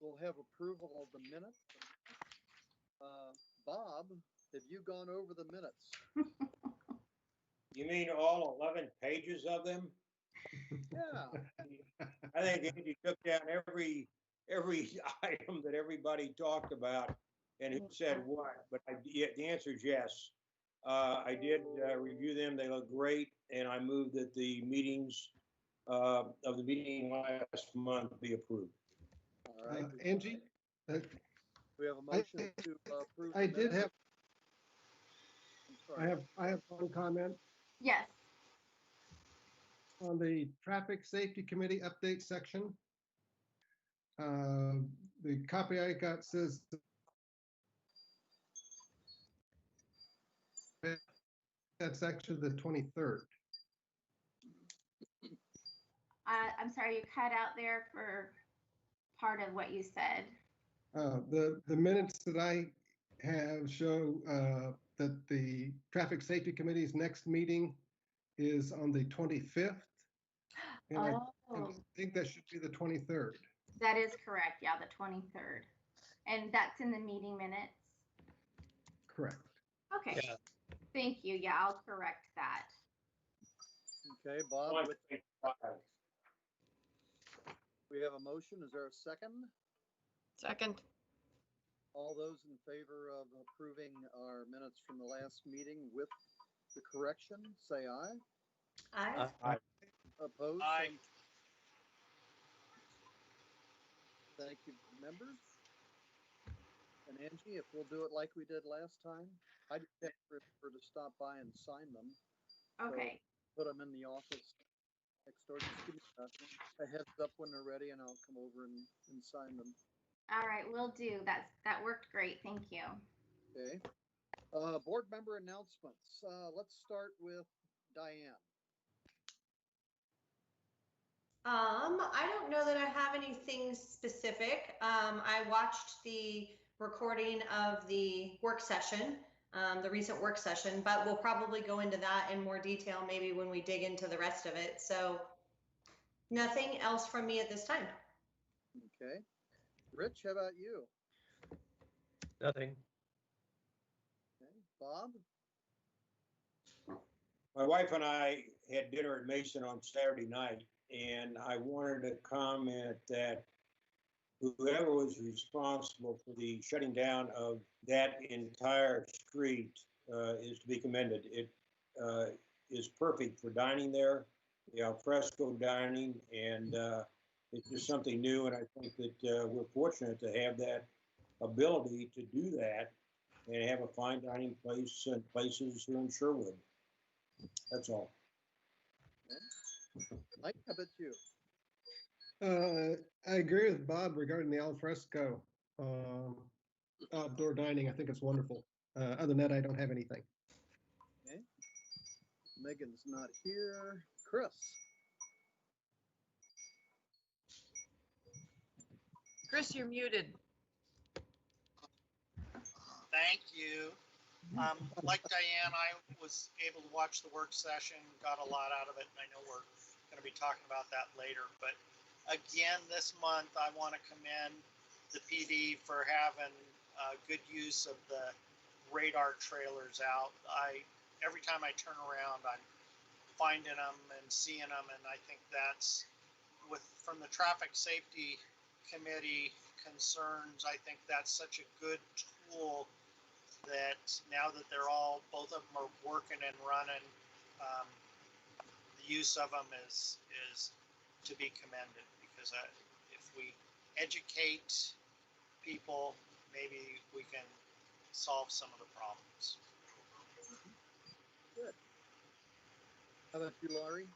we'll have approval of the minutes. Bob, have you gone over the minutes? You mean all 11 pages of them? Yeah. I think Andy took down every item that everybody talked about and who said what, but the answer is yes. I did review them. They look great, and I moved that the meetings of the meeting last month be approved. All right. Angie? We have a motion to approve. I did have. I'm sorry. I have one comment Yes. on the Traffic Safety Committee update section. The copy I got says that's actually the 23rd. I'm sorry, you cut out there for part of what you said. The minutes that I have show that the Traffic Safety Committee's next meeting is on the 25th. And I think that should be the 23rd. That is correct. Yeah, the 23rd. And that's in the meeting minutes. Correct. Okay. Yeah. Thank you. Yeah, I'll correct that. Okay, Bob, we have a motion. Is there a second? Second. All those in favor of approving our minutes from the last meeting with the correction, say aye. Aye. Opposed? Aye. Thank you, members. And Angie, if we'll do it like we did last time, I just have to remember to stop by and sign them. Okay. So put them in the office next door. Just give me a heads up when they're ready, and I'll come over and sign them. All right, will do. That worked great. Thank you. Okay. Board member announcements. Let's start with Diane. I don't know that I have anything specific. I watched the recording of the work session, the recent work session, but we'll probably go into that in more detail maybe when we dig into the rest of it. So nothing else from me at this time. Okay. Rich, how about you? Nothing. Okay. Bob? My wife and I had dinner at Mason on Saturday night, and I wanted to comment that whoever was responsible for the shutting down of that entire street is to be commended. It is perfect for dining there, the al fresco dining, and it's just something new. And I think that we're fortunate to have that ability to do that and have a fine dining place and places here in Sherwood. That's all. Mike, how about you? I agree with Bob regarding the al fresco outdoor dining. I think it's wonderful. Other than that, I don't have anything. Okay. Megan's not here. Chris? Chris, you're muted. Thank you. Like Diane, I was able to watch the work session, got a lot out of it, and I know we're going to be talking about that later. But again, this month, I want to commend the PD for having good use of the radar trailers out. Every time I turn around, I'm finding them and seeing them, and I think that's from the Traffic Safety Committee concerns. I think that's such a good tool that now that both of them are working and running, the use of them is to be commended, because if we educate people, maybe we can solve some of the problems. Good. How about you, Laurie?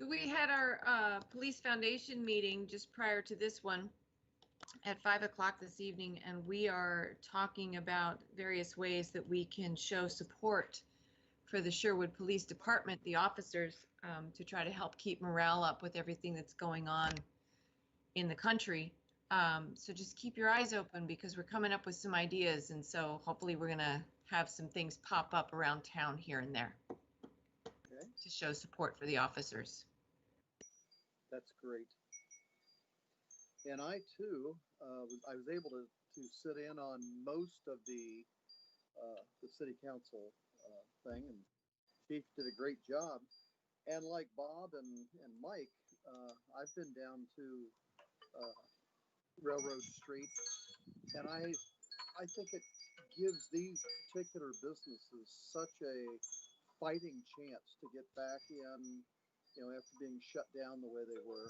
We had our Police Foundation meeting just prior to this one at 5 o'clock this evening, and we are talking about various ways that we can show support for the Sherwood Police Department, the officers, to try to help keep morale up with everything that's going on in the country. So just keep your eyes open, because we're coming up with some ideas, and so hopefully we're going to have some things pop up around town here and there. Okay. To show support for the officers. That's great. And I too, I was able to sit in on most of the city council thing, and Chief did a great job. And like Bob and Mike, I've been down to Railroad Street, and I think it gives these particular businesses such a fighting chance to get back in, you know, after being shut down the way they were.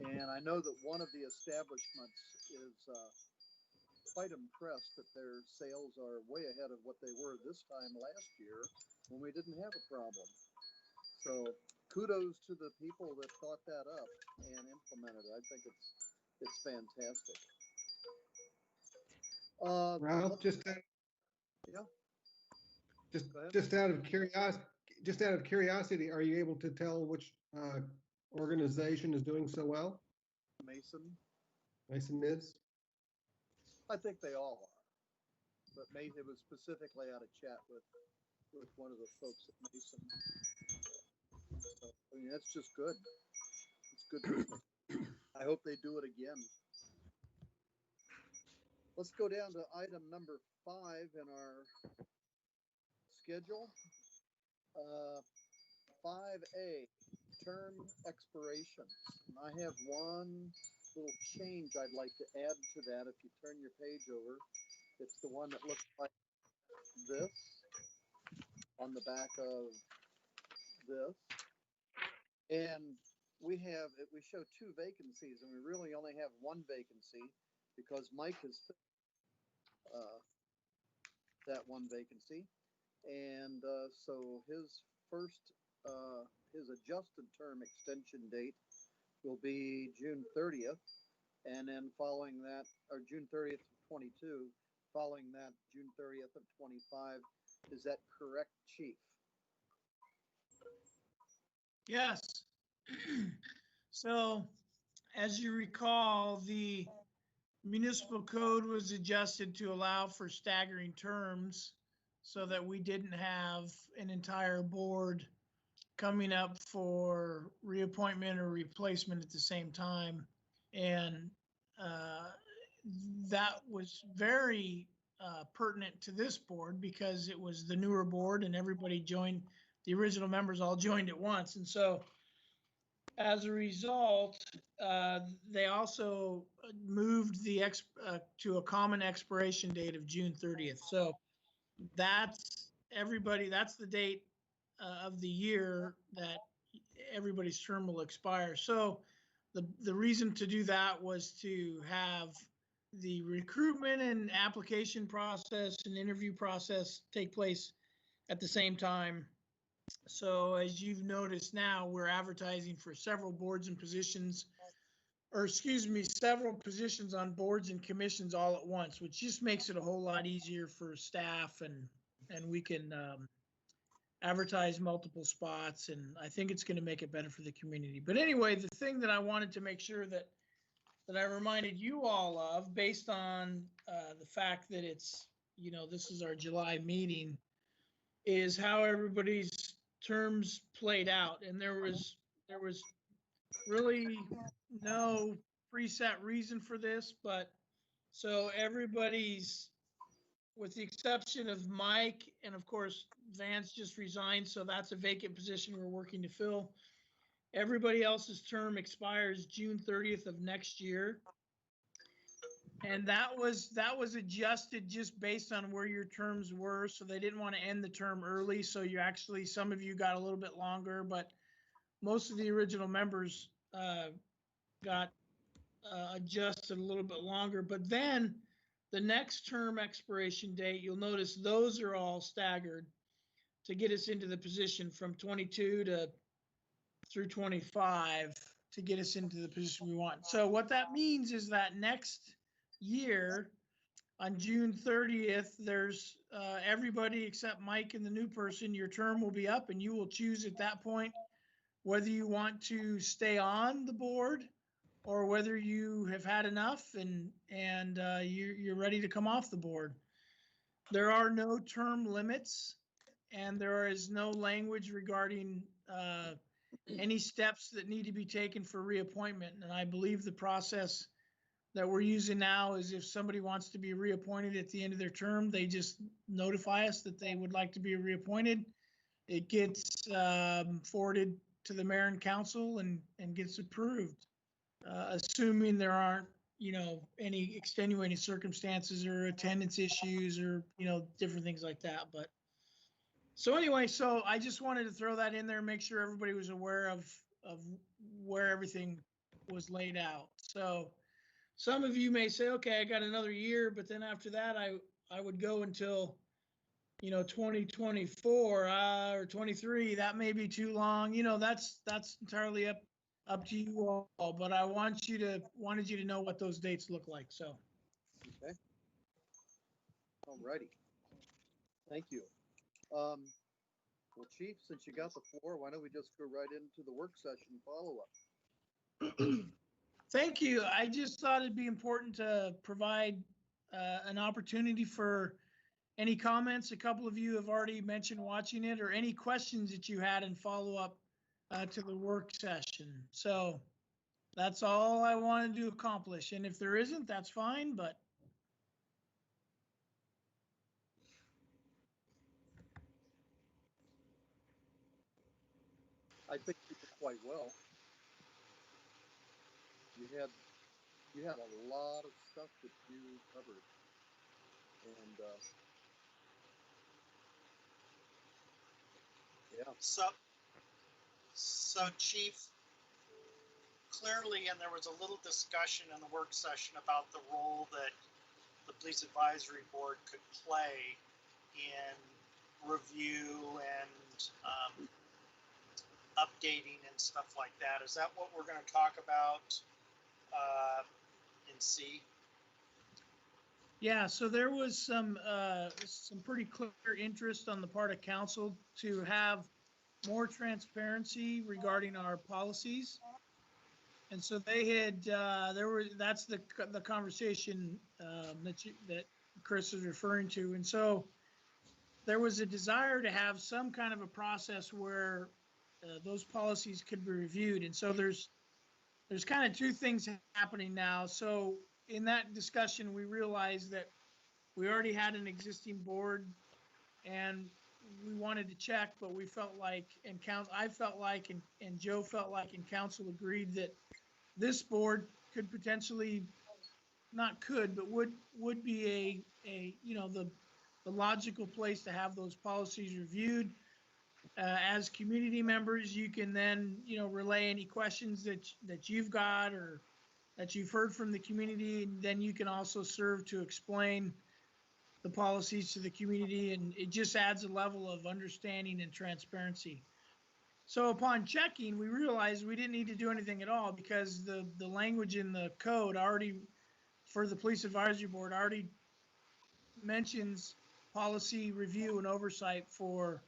And I know that one of the establishments is quite impressed that their sales are way ahead of what they were this time last year when we didn't have a problem. So kudos to the people that thought that up and implemented it. I think it's fantastic. Ralph, just out of curiosity, are you able to tell which organization is doing so well? Mason is? I think they all are, but Mason, it was specifically out of chat with one of the folks at Mason. So, I mean, that's just good. It's good business. I hope they do it again. Let's go down to item number 5 in our schedule. 5A, term expirations. And I have one little change I'd like to add to that. If you turn your page over, it's the one that looks like this on the back of this. And we show 2 vacancies, and we really only have 1 vacancy because Mike has that 1 vacancy. And so his first, his adjusted term extension date will be June 30th. And then following that, or June 30th of 22, following that, June 30th of 25. Is that correct, Chief? Yes. So, as you recall, the municipal code was adjusted to allow for staggering terms so that we didn't have an entire board coming up for reappointment or replacement at the same time. And that was very pertinent to this board because it was the newer board and everybody joined, the original members all joined at once. And so as a result, they also moved to a common expiration date of June 30th. So that's everybody, that's the date of the year that everybody's term will expire. So the reason to do that was to have the recruitment and application process and interview process take place at the same time. So as you've noticed now, we're advertising for several boards and positions, or excuse me, several positions on boards and commissions all at once, which just makes it a whole lot easier for staff, and we can advertise multiple spots, and I think it's going to make it better for the community. But anyway, the thing that I wanted to make sure that I reminded you all of, based on the fact that it's, you know, this is our July meeting, is how everybody's terms played out. And there was really no preset reason for this, but so everybody's, with the exception of Mike, and of course Vance just resigned, so that's a vacant position we're working to fill. Everybody else's term expires June 30th of next year. And that was adjusted just based on where your terms were. So they didn't want to end the term early. So you actually, some of you got a little bit longer, but most of the original members got adjusted a little bit longer. But then the next term expiration date, you'll notice those are all staggered to get us into the position from 22 through 25 to get us into the position we want. So what that means is that next year on June 30th, there's everybody except Mike and the new person, your term will be up, and you will choose at that point whether you want to stay on the board or whether you have had enough and you're ready to come off the board. There are no term limits, and there is no language regarding any steps that need to be taken for reappointment. And I believe the process that we're using now is if somebody wants to be reappointed at the end of their term, they just notify us that they would like to be reappointed. It gets forwarded to the mayor and council and gets approved, assuming there aren't, you know, any extenuating circumstances or attendance issues or, you know, different things like that. But so anyway, so I just wanted to throw that in there and make sure everybody was aware of where everything was laid out. So some of you may say, okay, I got another year, but then after that, I would go until, you know, 2024 or 23. That may be too long. You know, that's entirely up to you all. But I wanted you to know what those dates look like. So. Okay. All righty. Thank you. Well, Chief, since you got the floor, why don't we just go right into the work session follow-up? Thank you. I just thought it'd be important to provide an opportunity for any comments. A couple of you have already mentioned watching it, or any questions that you had in follow-up to the work session. So that's all I wanted to accomplish. And if there isn't, that's fine, but. I think you did quite well. You had a lot of stuff that you covered, and yeah. So Chief, clearly, and there was a little discussion in the work session about the role that the Police Advisory Board could play in review and updating and stuff like that. Is that what we're going to talk about in C? Yeah, so there was some pretty clear interest on the part of council to have more transparency regarding our policies. And so they had, that's the conversation that Chris is referring to. And so there was a desire to have some kind of a process where those policies could be reviewed. And so there's kind of two things happening now. So in that discussion, we realized that we already had an existing board and we wanted to check, but we felt like, and I felt like, and Joe felt like, and council agreed that this board could potentially, not could, but would be a you know, the logical place to have those policies reviewed. As community members, you can then, you know, relay any questions that you've got or that you've heard from the community, and then you can also serve to explain the policies to the community, and it just adds a level of understanding and transparency. So upon checking, we realized we didn't need to do anything at all because the language in the code already, for the Police Advisory Board, already mentions policy review and oversight for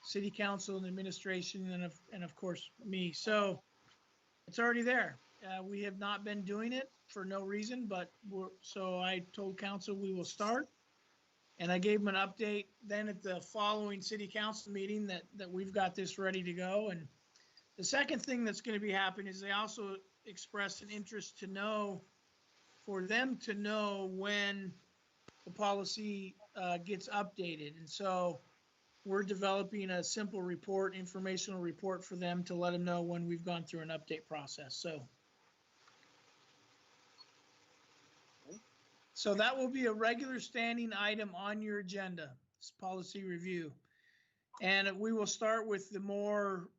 city council and administration and of course me. So it's already there. We have not been doing it for no reason, but so I told council we will start. And I gave them an update then at the following city council meeting that we've got this ready to go. And the second thing that's going to be happening is they also expressed an interest to know, for them to know when the policy gets updated. And so we're developing a simple report, informational report for them to let them know when we've gone through an update process. So that will be a regular standing item on your agenda, this policy review. And we will start with the more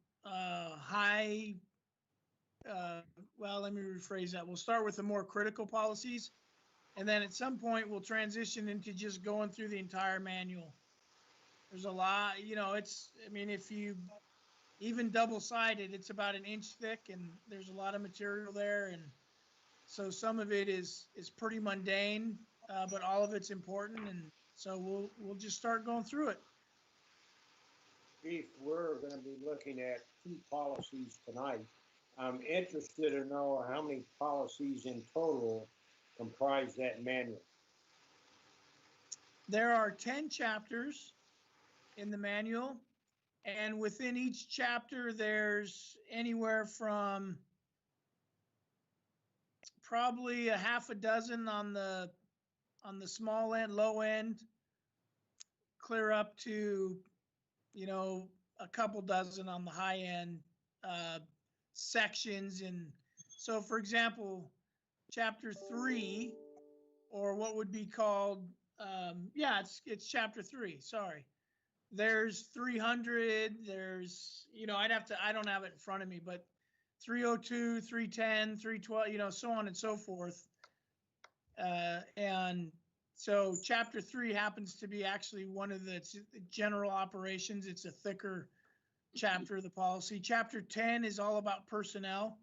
well, let me rephrase that. We'll start with the more critical policies. And then at some point we'll transition into just going through the entire manual. There's a lot, you know, I mean, if you even double-sided, it's about an inch thick and there's a lot of material there. And so some of it is pretty mundane, but all of it's important. And so we'll just start going through it. Chief, we're going to be looking at 2 policies tonight. I'm interested to know how many policies in total comprise that manual. There are 10 chapters in the manual, and within each chapter, there's anywhere from probably a half a dozen on the small end, low end, clear up to, you know, a couple dozen on the high end sections. And so, for example, chapter 3, or what would be called, yeah, it's chapter 3, sorry. There's 300, there's, you know, I don't have it in front of me, but 302, 310, 312, you know, so on and so forth. And so chapter 3 happens to be actually one of the general operations. It's a thicker chapter of the policy. Chapter 10 is all about personnel.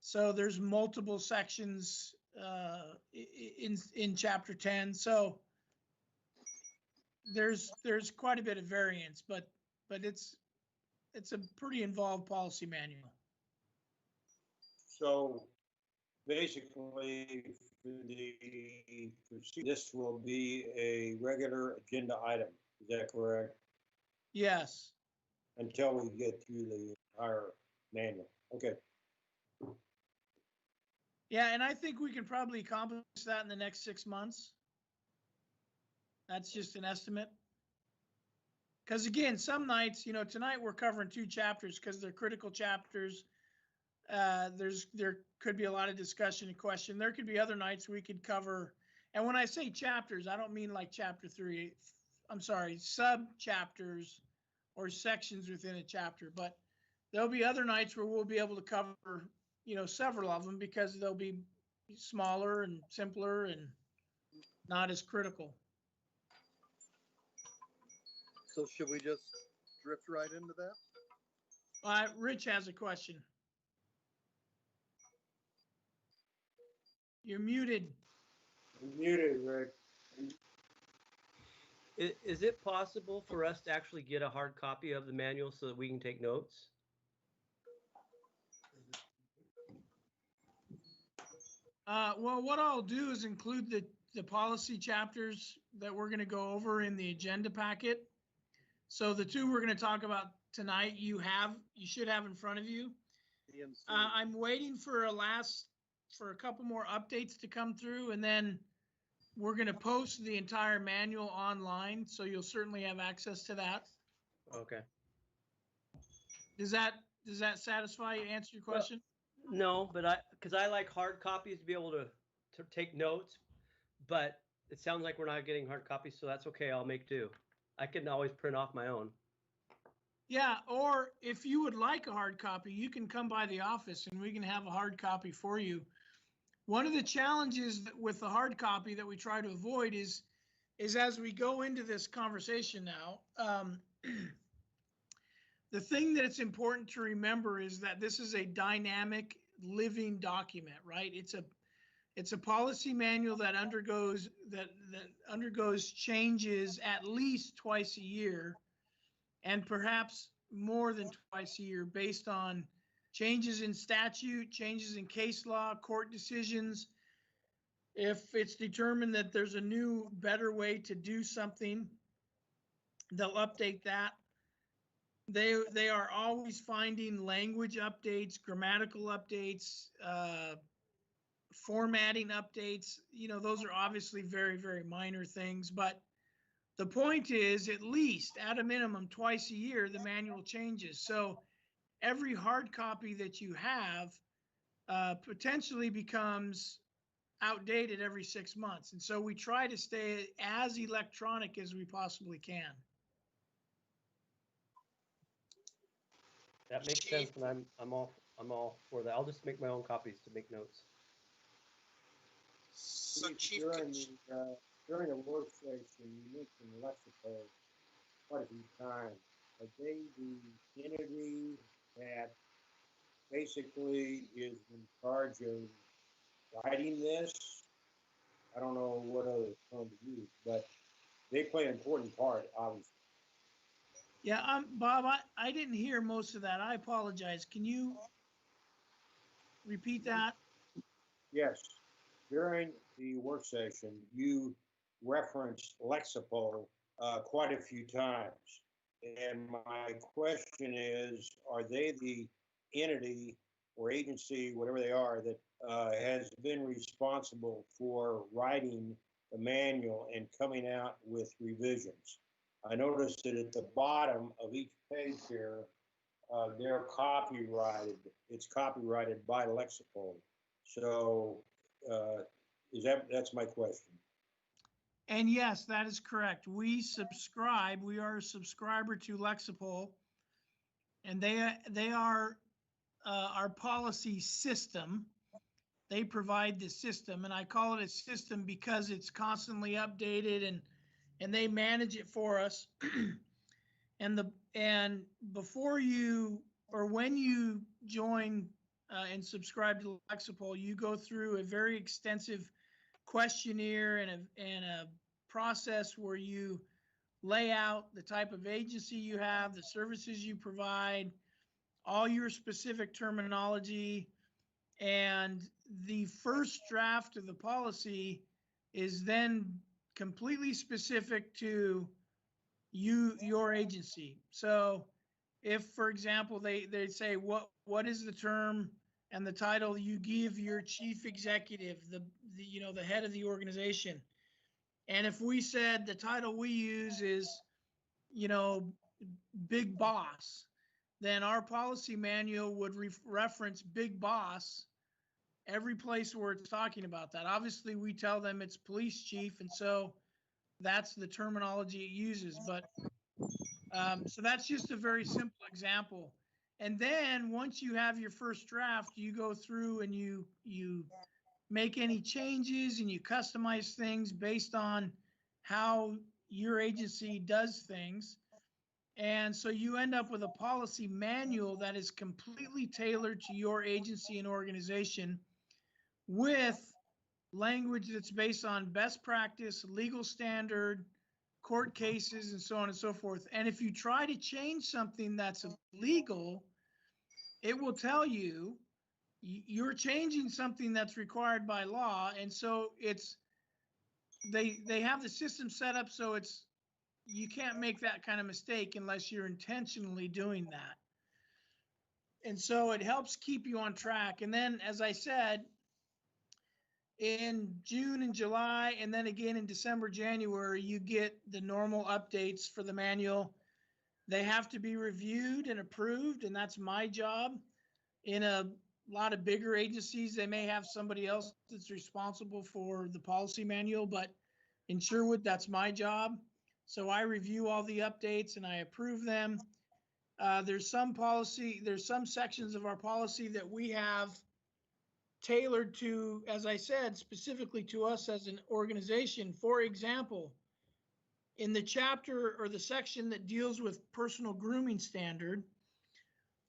So there's multiple sections in chapter 10. So there's quite a bit of variance, but it's a pretty involved policy manual. So basically, this will be a regular agenda item. Is that correct? Yes. Until we get through the entire manual. Okay. Yeah, and I think we can probably accomplish that in the next 6 months. That's just an estimate. Because again, some nights, you know, tonight we're covering 2 chapters because they're critical chapters. There could be a lot of discussion and question. There could be other nights we could cover. And when I say chapters, I don't mean like chapter 3. I'm sorry, sub chapters or sections within a chapter. But there'll be other nights where we'll be able to cover, you know, several of them because they'll be smaller and simpler and not as critical. So should we just drift right into that? Rich has a question. You're muted. I'm muted, Rick. Is it possible for us to actually get a hard copy of the manual so that we can take notes? Well, what I'll do is include the policy chapters that we're going to go over in the agenda packet. So the 2 we're going to talk about tonight, you should have in front of you. I'm waiting for a couple more updates to come through, and then we're going to post the entire manual online, so you'll certainly have access to that. Okay. Does that satisfy you? Answer your question? Well, no, but because I like hard copies to be able to take notes, but it sounds like we're not getting hard copies, so that's okay. I'll make do. I can always print off my own. Yeah, or if you would like a hard copy, you can come by the office and we can have a hard copy for you. One of the challenges with the hard copy that we try to avoid is as we go into this conversation now, the thing that it's important to remember is that this is a dynamic living document, right? It's a policy manual that undergoes changes at least twice a year, and perhaps more than twice a year, based on changes in statute, changes in case law, court decisions. If it's determined that there's a new, better way to do something, they'll update that. They are always finding language updates, grammatical updates, formatting updates. You know, those are obviously very, very minor things, but the point is, at least at a minimum twice a year, the manual changes. So every hard copy that you have potentially becomes outdated every 6 months. And so we try to stay as electronic as we possibly can. That makes sense, and I'm all for that. I'll just make my own copies to make notes. So Chief, during the work session, you mentioned lexical quite a few times. Are they the entity that basically is in charge of writing this? I don't know what other term to use, but they play an important part, obviously. Yeah, Bob, I didn't hear most of that. I apologize. Can you repeat that? Yes. During the work session, you referenced Lexipol quite a few times. And my question is, are they the entity or agency, whatever they are, that has been responsible for writing the manual and coming out with revisions. I noticed that at the bottom of each page here, they're copyrighted. It's copyrighted by Lexipol. So that's my question. And yes, that is correct. We are a subscriber to Lexipol, and they are our policy system. They provide the system, and I call it a system because it's constantly updated and they manage it for us. And before you or when you join and subscribe to Lexipol, you go through a very extensive questionnaire and a process where you lay out the type of agency you have, the services you provide, all your specific terminology, and the first draft of the policy is then completely specific to your agency. So if, for example, they say what is the term and the title you give your chief executive, the head of the organization. And if we said the title we use is, big boss, then our policy manual would reference big boss every place where it's talking about that. Obviously, we tell them it's police chief, and so that's the terminology it uses. But so that's just a very simple example. And then once you have your first draft, you go through and you make any changes and you customize things based on how your agency does things. And so you end up with a policy manual that is completely tailored to your agency and organization, with language that's based on best practice, legal standard, court cases, and so on and so forth. And if you try to change something that's illegal, it will tell you you're changing something that's required by law. And so they have the system set up so you can't make that kind of mistake unless you're intentionally doing that. And so it helps keep you on track. And then, as I said, in June and July, and then again in December, January, you get the normal updates for the manual. They have to be reviewed and approved, and that's my job. In a lot of bigger agencies, they may have somebody else that's responsible for the policy manual, but in Sherwood, that's my job. So I review all the updates and I approve them. There's some sections of our policy that we have tailored to, as I said, specifically to us as an organization. For example, in the chapter or the section that deals with personal grooming standard,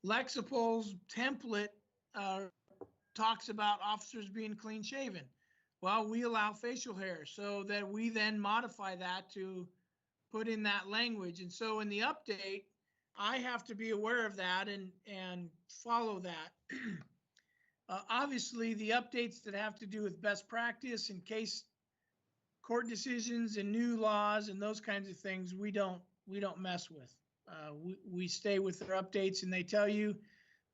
Lexipol's template talks about officers being clean shaven. Well, we allow facial hair, so that we then modify that to put in that language. And so in the update, I have to be aware of that and follow that. Obviously, the updates that have to do with best practice and case court decisions and new laws and those kinds of things, we don't mess with. We stay with their updates, and they tell you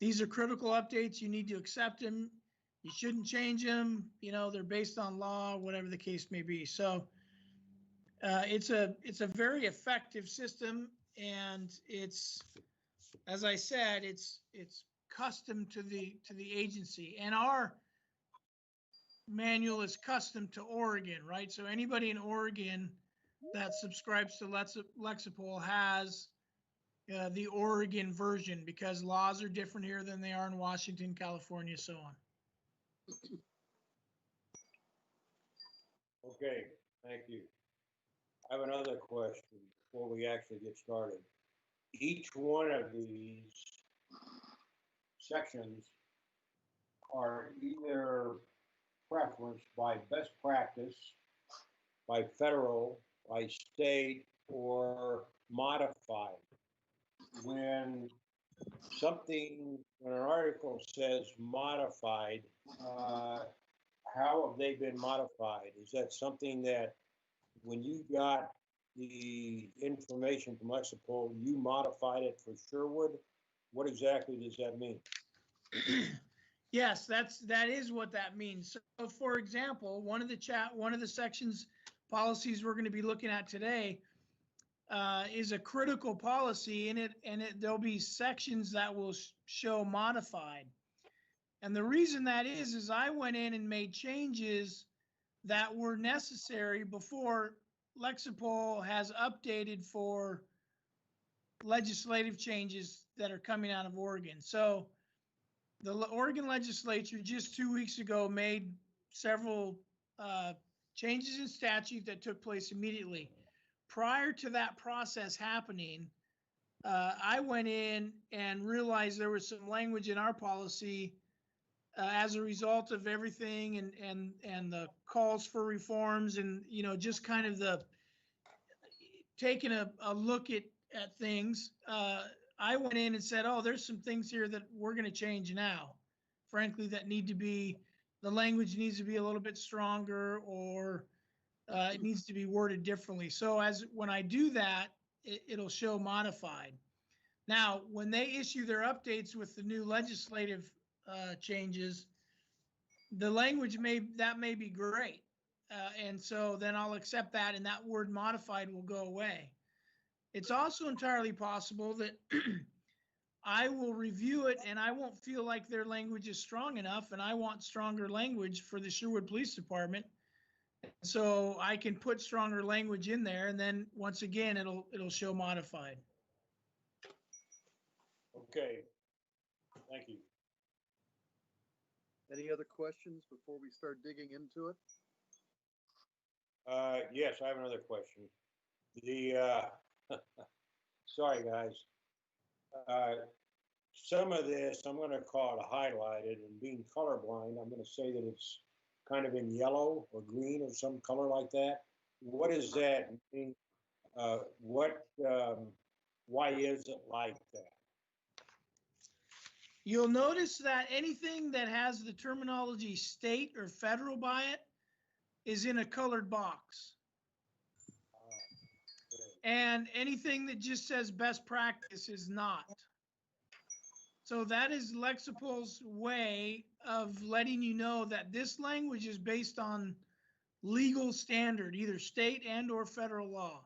these are critical updates. You need to accept them. You shouldn't change them. They're based on law, whatever the case may be. So it's a very effective system, and it's, as I said, it's custom to the agency, and our manual is custom to Oregon, right? So anybody in Oregon that subscribes to Lexipol has the Oregon version, because laws are different here than they are in Washington, California, so on. Okay, thank you. I have another question before we actually get started. Each one of these sections are either preferenced by best practice, by federal, by state, or modified. When an article says modified, how have they been modified? Is that something that when you got the information from Lexipol, you modified it for Sherwood? What exactly does that mean? Yes, that is what that means. So for example, one of the sections policies we're going to be looking at today is a critical policy, and there'll be sections that will show modified. And the reason that is I went in and made changes that were necessary before Lexipol has updated for legislative changes that are coming out of Oregon. So the Oregon legislature just 2 weeks ago made several changes in statute that took place immediately. Prior to that process happening, I went in and realized there was some language in our policy as a result of everything and the calls for reforms and, you know, just kind of the taking a look at things. I went in and said, oh, there's some things here that we're going to change now, frankly, that need to be, the language needs to be a little bit stronger, or it needs to be worded differently. So when I do that, it'll show modified. Now, when they issue their updates with the new legislative changes, the language may be great. And so then I'll accept that, and that word modified will go away. It's also entirely possible that I will review it and I won't feel like their language is strong enough, and I want stronger language for the Sherwood Police Department. So I can put stronger language in there, and then once again, it'll show modified. Okay, thank you. Any other questions before we start digging into it? Yes, I have another question. The sorry guys. Some of this I'm going to call it highlighted, and being colorblind, I'm going to say that it's kind of in yellow or green or some color like that. What does that mean? Why is it like that? You'll notice that anything that has the terminology state or federal by it is in a colored box. And anything that just says best practice is not. So that is Lexipol's way of letting you know that this language is based on legal standard, either state and or federal law.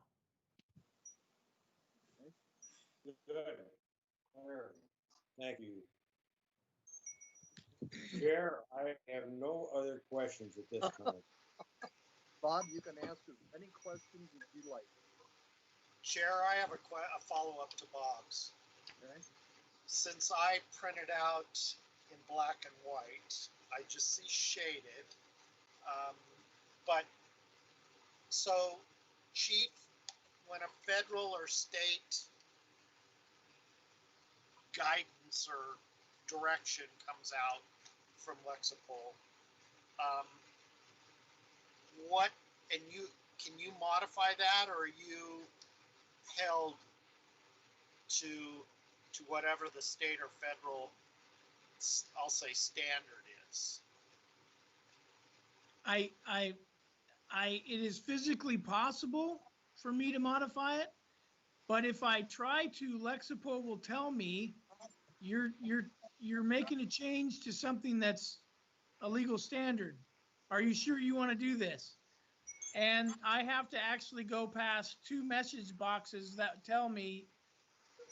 Good. Thank you. Chair, I have no other questions at this time. Bob, you can ask as many questions as you like. Chair, I have a follow-up to Bob's. Okay. Since I printed out in black and white, I just see shaded. But so, Chief, when a federal or state guidance or direction comes out from Lexipol, can you modify that, or are you held to whatever the state or federal, I'll say, standard is? It is physically possible for me to modify it, but if I try to, Lexipol will tell me you're making a change to something that's a legal standard. Are you sure you want to do this? And I have to actually go past 2 message boxes that tell me,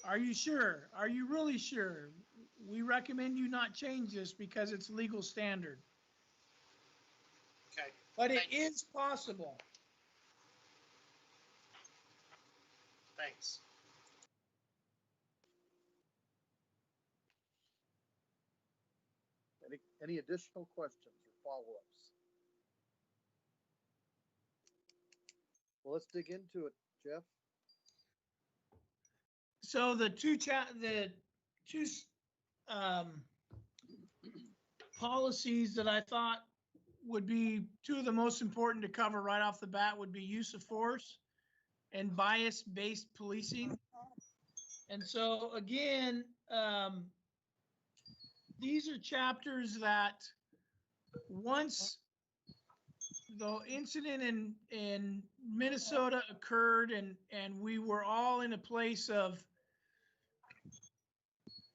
are you sure? Are you really sure? We recommend you not change this because it's legal standard. Okay. But it is possible. Thanks. Any additional questions or follow-ups? Well, let's dig into it, Jeff. So the two policies that I thought would be 2 of the most important to cover right off the bat would be use of force and bias-based policing. And so again, these are chapters that once the incident in Minnesota occurred and we were all in a place of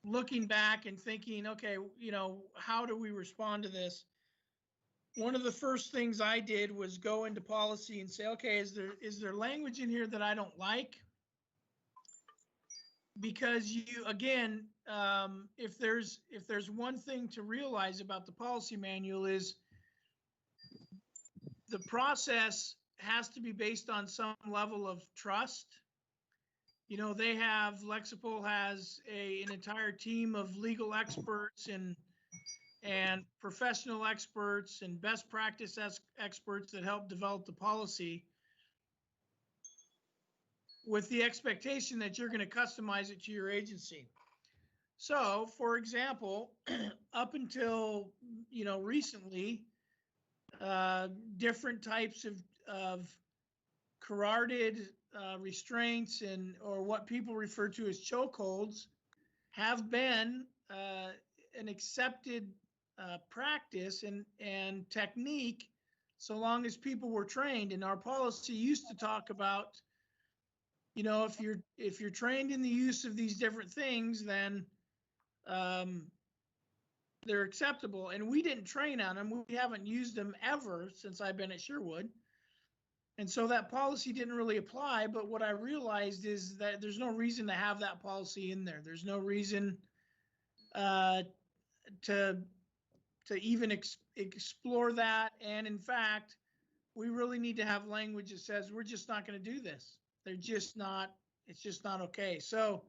looking back and thinking, okay, you know, how do we respond to this? One of the first things I did was go into policy and say, okay, is there language in here that I don't like? Because you, again, if there's one thing to realize about the policy manual is the process has to be based on some level of trust. You know, they have, Lexipol has an entire team of legal experts and professional experts and best practice experts that help develop the policy with the expectation that you're going to customize it to your agency. So, for example, up until, you know, recently, different types of carotid restraints or what people refer to as chokeholds have been an accepted practice and technique so long as people were trained. And our policy used to talk about, you know, if you're trained in the use of these different things, then they're acceptable. And we didn't train on them. We haven't used them ever since I've been at Sherwood. And so that policy didn't really apply. But what I realized is that there's no reason to have that policy in there. There's no reason to even explore that. And in fact, we really need to have language that says we're just not going to do this. They're just not, it's just not okay. So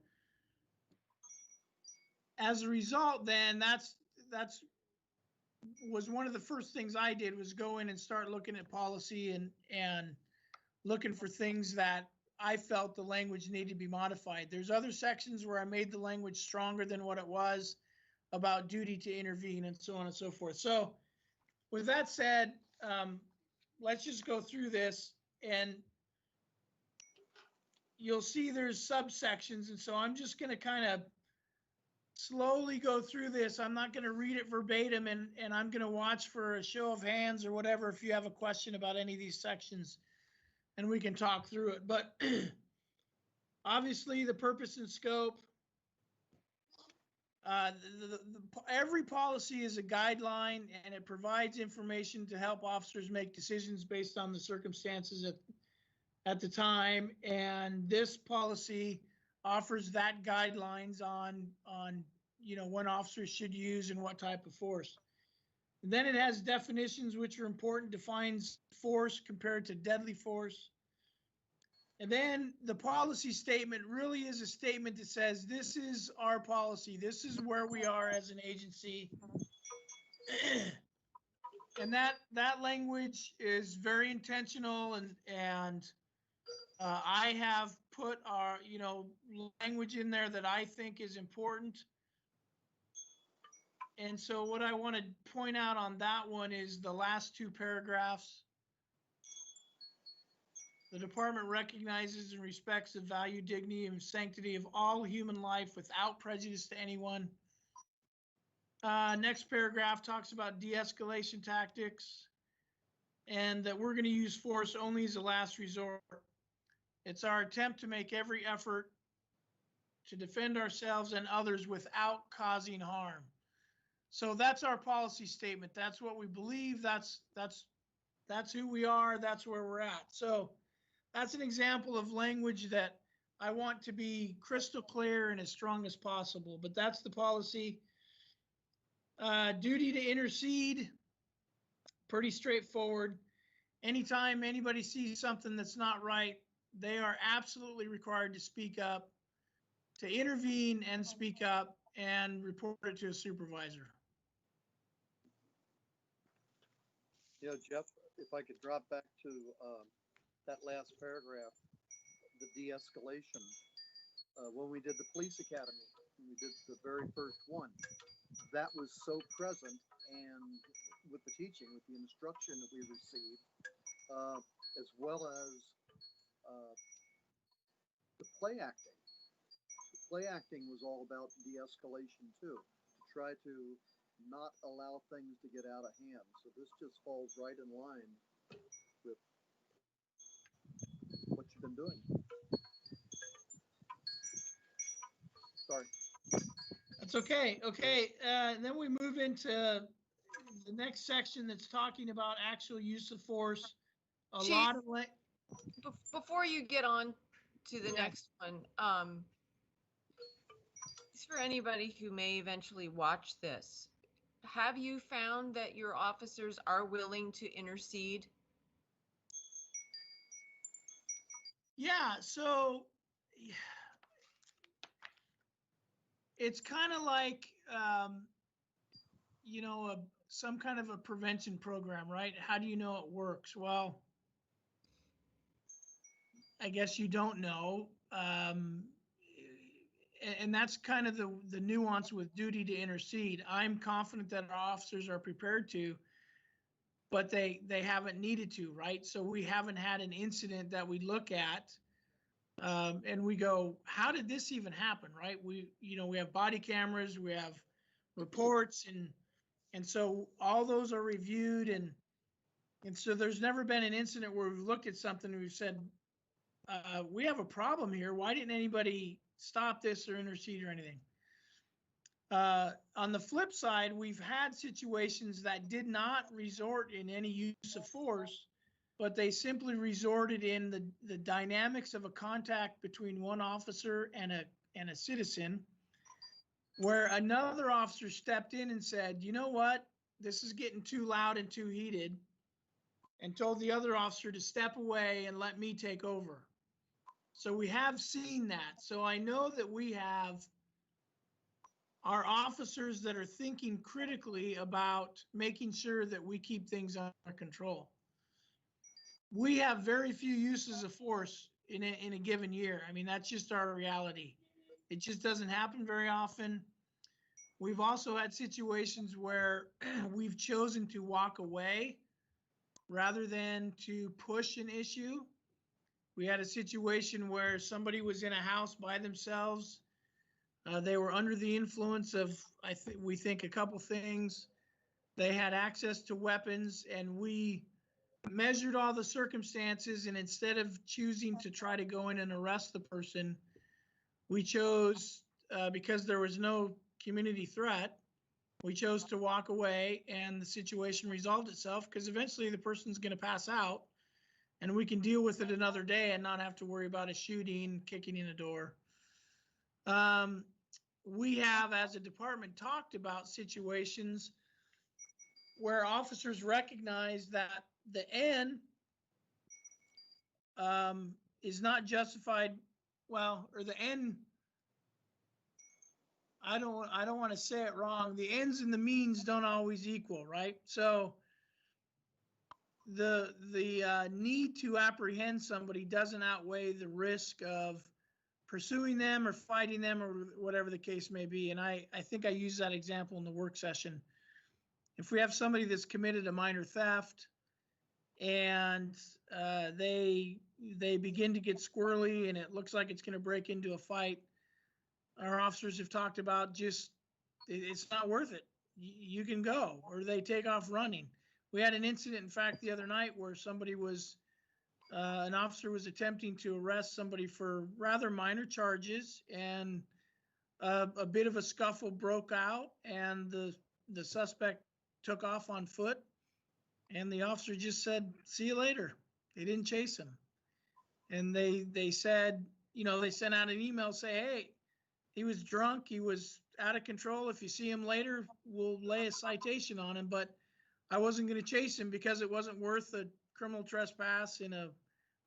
as a result, then that's was one of the first things I did was go in and start looking at policy and looking for things that I felt the language needed to be modified. There's other sections where I made the language stronger than what it was about duty to intervene and so on and so forth. So with that said, let's just go through this and you'll see there's subsections. And so I'm just going to kind of slowly go through this. I'm not going to read it verbatim and I'm going to watch for a show of hands or whatever if you have a question about any of these sections and we can talk through it. But obviously the purpose and scope, every policy is a guideline and it provides information to help officers make decisions based on the circumstances at the time. And this policy offers that guidelines on you know, when officers should use and what type of force. And then it has definitions which are important, defines force compared to deadly force. And then the policy statement really is a statement that says, this is our policy. This is where we are as an agency. And that language is very intentional and I have put our, you know, language in there that I think is important. And so what I want to point out on that one is the last two paragraphs. The department recognizes and respects the value, dignity, and sanctity of all human life without prejudice to anyone. Next paragraph talks about de-escalation tactics and that we're going to use force only as a last resort. It's our attempt to make every effort to defend ourselves and others without causing harm. So that's our policy statement. That's what we believe. That's who we are. That's where we're at. So that's an example of language that I want to be crystal clear and as strong as possible. But that's the policy. Duty to intercede, pretty straightforward. Anytime anybody sees something that's not right, they are absolutely required to speak up, to intervene and speak up and report it to a supervisor. You know, Jeff, if I could drop back to that last paragraph, the de-escalation. When we did the police academy, when we did the very first one, that was so present, and with the teaching, with the instruction that we received, as well as the play acting. The play acting was all about de-escalation too, to try to not allow things to get out of hand. So this just falls right in line with what you've been doing. Sorry. It's okay. Okay. Then we move into the next section that's talking about actual use of force. Chief, Lot of like. Before you get on to the Yeah. next one, it's for anybody who may eventually watch this. Have you found that your officers are willing to intercede? Yeah, so it's kind of like, you know, some kind of a prevention program, right? How do you know it works? Well, I guess you don't know. And that's kind of the nuance with duty to intercede. I'm confident that our officers are prepared to, but they haven't needed to, right? So we haven't had an incident that we look at and we go, how did this even happen, right? We have body cameras, we have reports, and so all those are reviewed, and so there's never been an incident where we've looked at something and we've said, we have a problem here. Why didn't anybody stop this or intercede or anything? On the flip side, we've had situations that did not resort in any use of force, but they simply resorted in the dynamics of a contact between one officer and a citizen, where another officer stepped in and said, you know what, this is getting too loud and too heated, and told the other officer to step away and let me take over. So we have seen that. So I know that we have our officers that are thinking critically about making sure that we keep things under control. We have very few uses of force in a given year. I mean, that's just our reality. It just doesn't happen very often. We've also had situations where we've chosen to walk away rather than to push an issue. We had a situation where somebody was in a house by themselves. They were under the influence of, we think, a couple things. They had access to weapons, and we measured all the circumstances, and instead of choosing to try to go in and arrest the person, we chose, because there was no community threat, we chose to walk away, and the situation resolved itself, because eventually the person's going to pass out and we can deal with it another day and not have to worry about a shooting, kicking in a door. We have, as a department, talked about situations where officers recognize that the N is not justified, well, or the N, I don't want to say it wrong. The ends and the means don't always equal, right? So the need to apprehend somebody doesn't outweigh the risk of pursuing them or fighting them or whatever the case may be. And I think I used that example in the work session. If we have somebody that's committed a minor theft and they begin to get squirrely and it looks like it's going to break into a fight, our officers have talked about just, it's not worth it. You can go, or they take off running. We had an incident, in fact, the other night where somebody was, an officer was attempting to arrest somebody for rather minor charges, and a bit of a scuffle broke out, and the suspect took off on foot, and the officer just said, see you later. They didn't chase him. And they said, they sent out an email, say, hey, he was drunk, he was out of control. If you see him later, we'll lay a citation on him, but I wasn't going to chase him because it wasn't worth a criminal trespass in a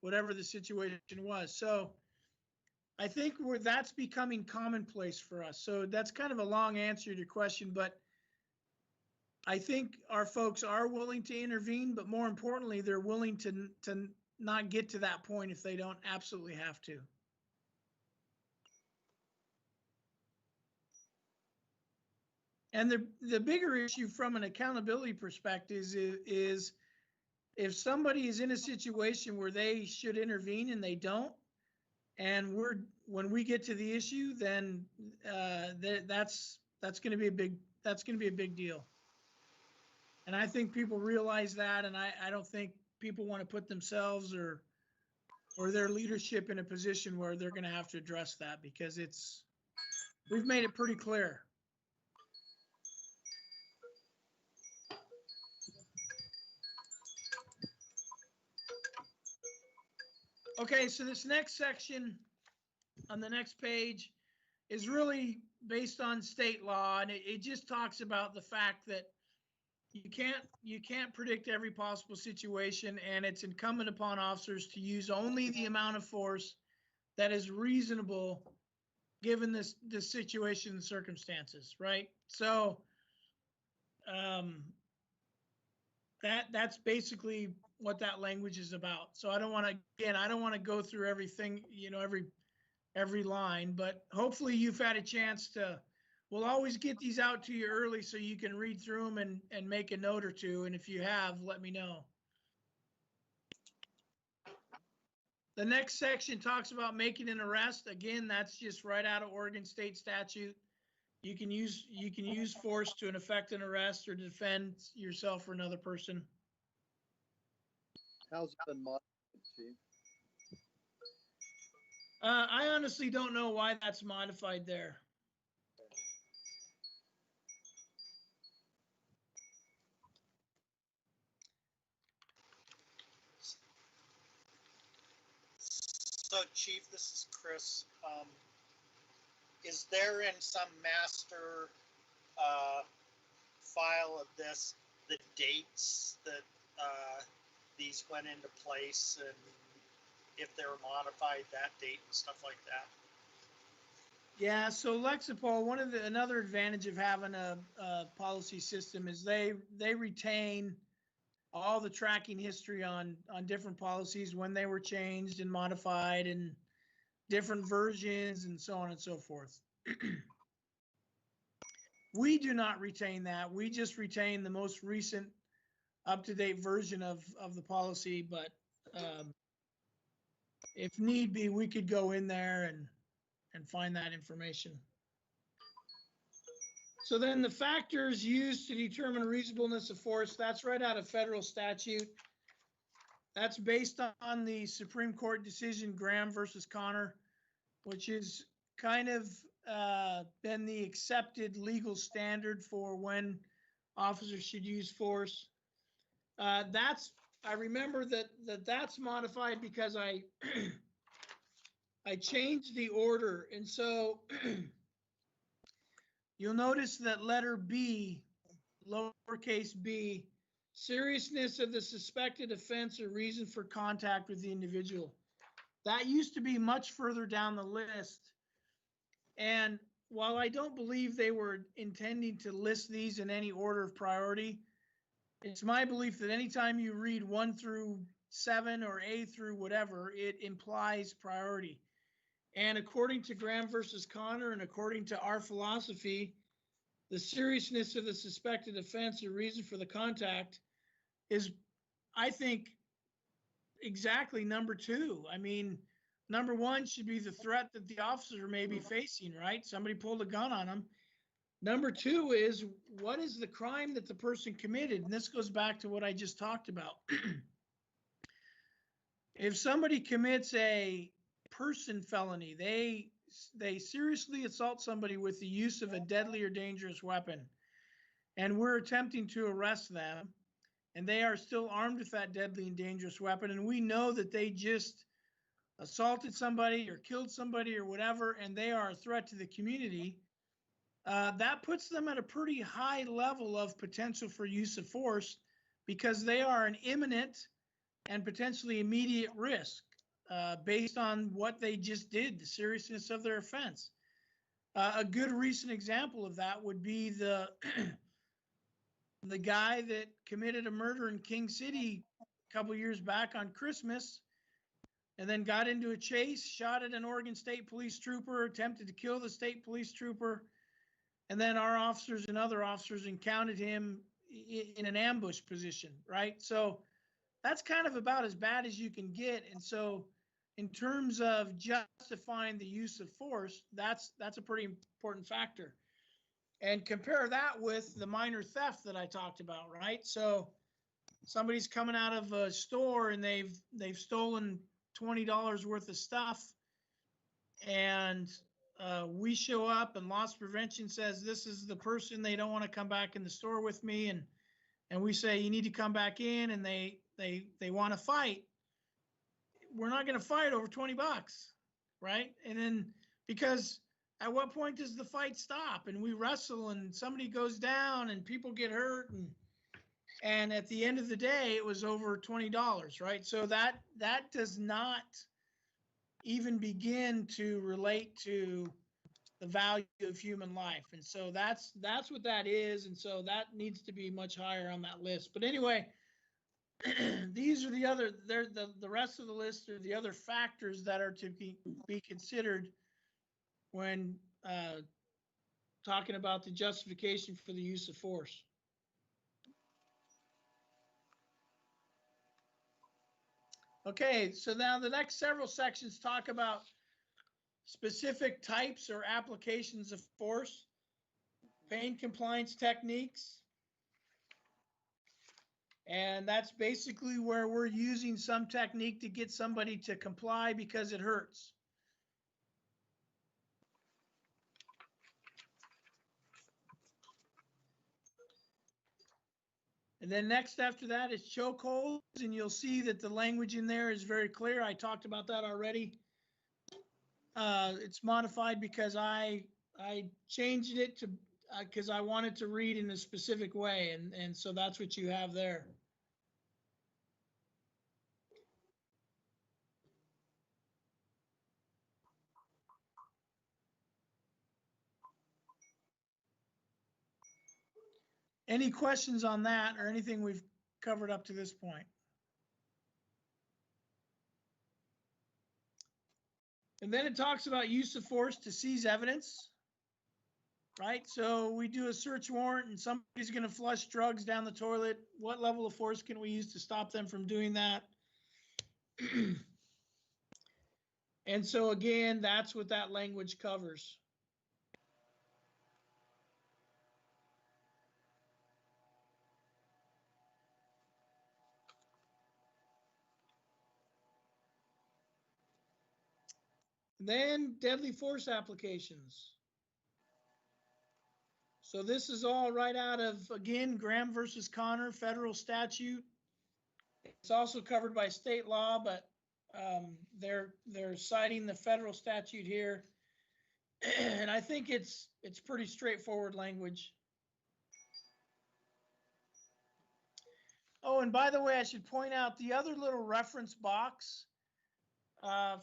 whatever the situation was. So I think that's becoming commonplace for us. So that's kind of a long answer to your question, but I think our folks are willing to intervene, but more importantly, they're willing to not get to that point if they don't absolutely have to. And the bigger issue from an accountability perspective is if somebody is in a situation where they should intervene and they don't, and when we get to the issue, then that's going to be a big deal. And I think people realize that, and I don't think people want to put themselves or their leadership in a position where they're going to have to address that, because we've made it pretty clear. Okay, so this next section on the next page is really based on state law, and it just talks about the fact that you can't predict every possible situation, and it's incumbent upon officers to use only the amount of force that is reasonable given this situation and circumstances, right? So that's basically what that language is about. So I don't want to go through everything, every line, but hopefully you've had a chance to. We'll always get these out to you early so you can read through them and make a note or two. And if you have, let me know. The next section talks about making an arrest. Again, that's just right out of Oregon State statute. You can use force to effect an arrest or defend yourself or another person. How's it been modified, Chief? I honestly don't know why that's modified there. So, Chief, this is Chris. Is there in some master file of this the dates that these went into place and if they were modified that date and stuff like that? Yeah, so Lexipol, another advantage of having a policy system is they retain all the tracking history on different policies, when they were changed and modified and different versions and so on and so forth. We do not retain that. We just retain the most recent up-to-date version of the policy, but if need be, we could go in there and find that information. So then the factors used to determine reasonableness of force, that's right out of federal statute. That's based on the Supreme Court decision, Graham versus Connor, which is kind of been the accepted legal standard for when officers should use force. I remember that's modified because I changed the order. And so you'll notice that letter B, lowercase b, seriousness of the suspected offense or reason for contact with the individual. That used to be much further down the list. And while I don't believe they were intending to list these in any order of priority, it's my belief that anytime you read 1 through 7 or A through whatever, it implies priority. And according to Graham versus Connor and according to our philosophy, the seriousness of the suspected offense or reason for the contact is, I think, exactly number 2. I mean, number 1 should be the threat that the officer may be facing, right? Somebody pulled a gun on him. Number 2 is, what is the crime that the person committed? And this goes back to what I just talked about. If somebody commits a person felony, they seriously assault somebody with the use of a deadly or dangerous weapon, and we're attempting to arrest them, and they are still armed with that deadly and dangerous weapon, and we know that they just assaulted somebody or killed somebody or whatever, and they are a threat to the community, that puts them at a pretty high level of potential for use of force because they are an imminent and potentially immediate risk based on what they just did, the seriousness of their offense. A good recent example of that would be the guy that committed a murder in King City a couple years back on Christmas and then got into a chase, shot at an Oregon State Police trooper, attempted to kill the state police trooper, and then our officers and other officers encountered him in an ambush position, right? So that's kind of about as bad as you can get. And so in terms of justifying the use of force, that's a pretty important factor. And compare that with the minor theft that I talked about, right? So somebody's coming out of a store and they've stolen $20 worth of stuff, and we show up and loss prevention says this is the person, they don't want to come back in the store with me, and we say you need to come back in, and they want to fight. we're not going to fight over 20 bucks, right? And then, because at what point does the fight stop? And we wrestle and somebody goes down and people get hurt, and at the end of the day, it was over $20, right? So that does not even begin to relate to the value of human life. And so that's what that is. And so that needs to be much higher on that list. But anyway, these are the rest of the list are the other factors that are to be considered when talking about the justification for the use of force. Okay, so now the next several sections talk about specific types or applications of force, pain compliance techniques, and that's basically where we're using some technique to get somebody to comply because it hurts. And then next after that is chokeholds, and you'll see that the language in there is very clear. I talked about that already. It's modified because I changed it to because I wanted to read in a specific way, and so that's what you have there. Any questions on that or anything we've covered up to this point? And then it talks about use of force to seize evidence, right? So we do a search warrant and somebody's going to flush drugs down the toilet. What level of force can we use to stop them from doing that? And so again, that's what that language covers. Then deadly force applications. So this is all right out of, again, Graham versus Connor, federal statute. It's also covered by state law, but they're citing the federal statute here. And I think it's pretty straightforward language. Oh, and by the way, I should point out the other little reference box.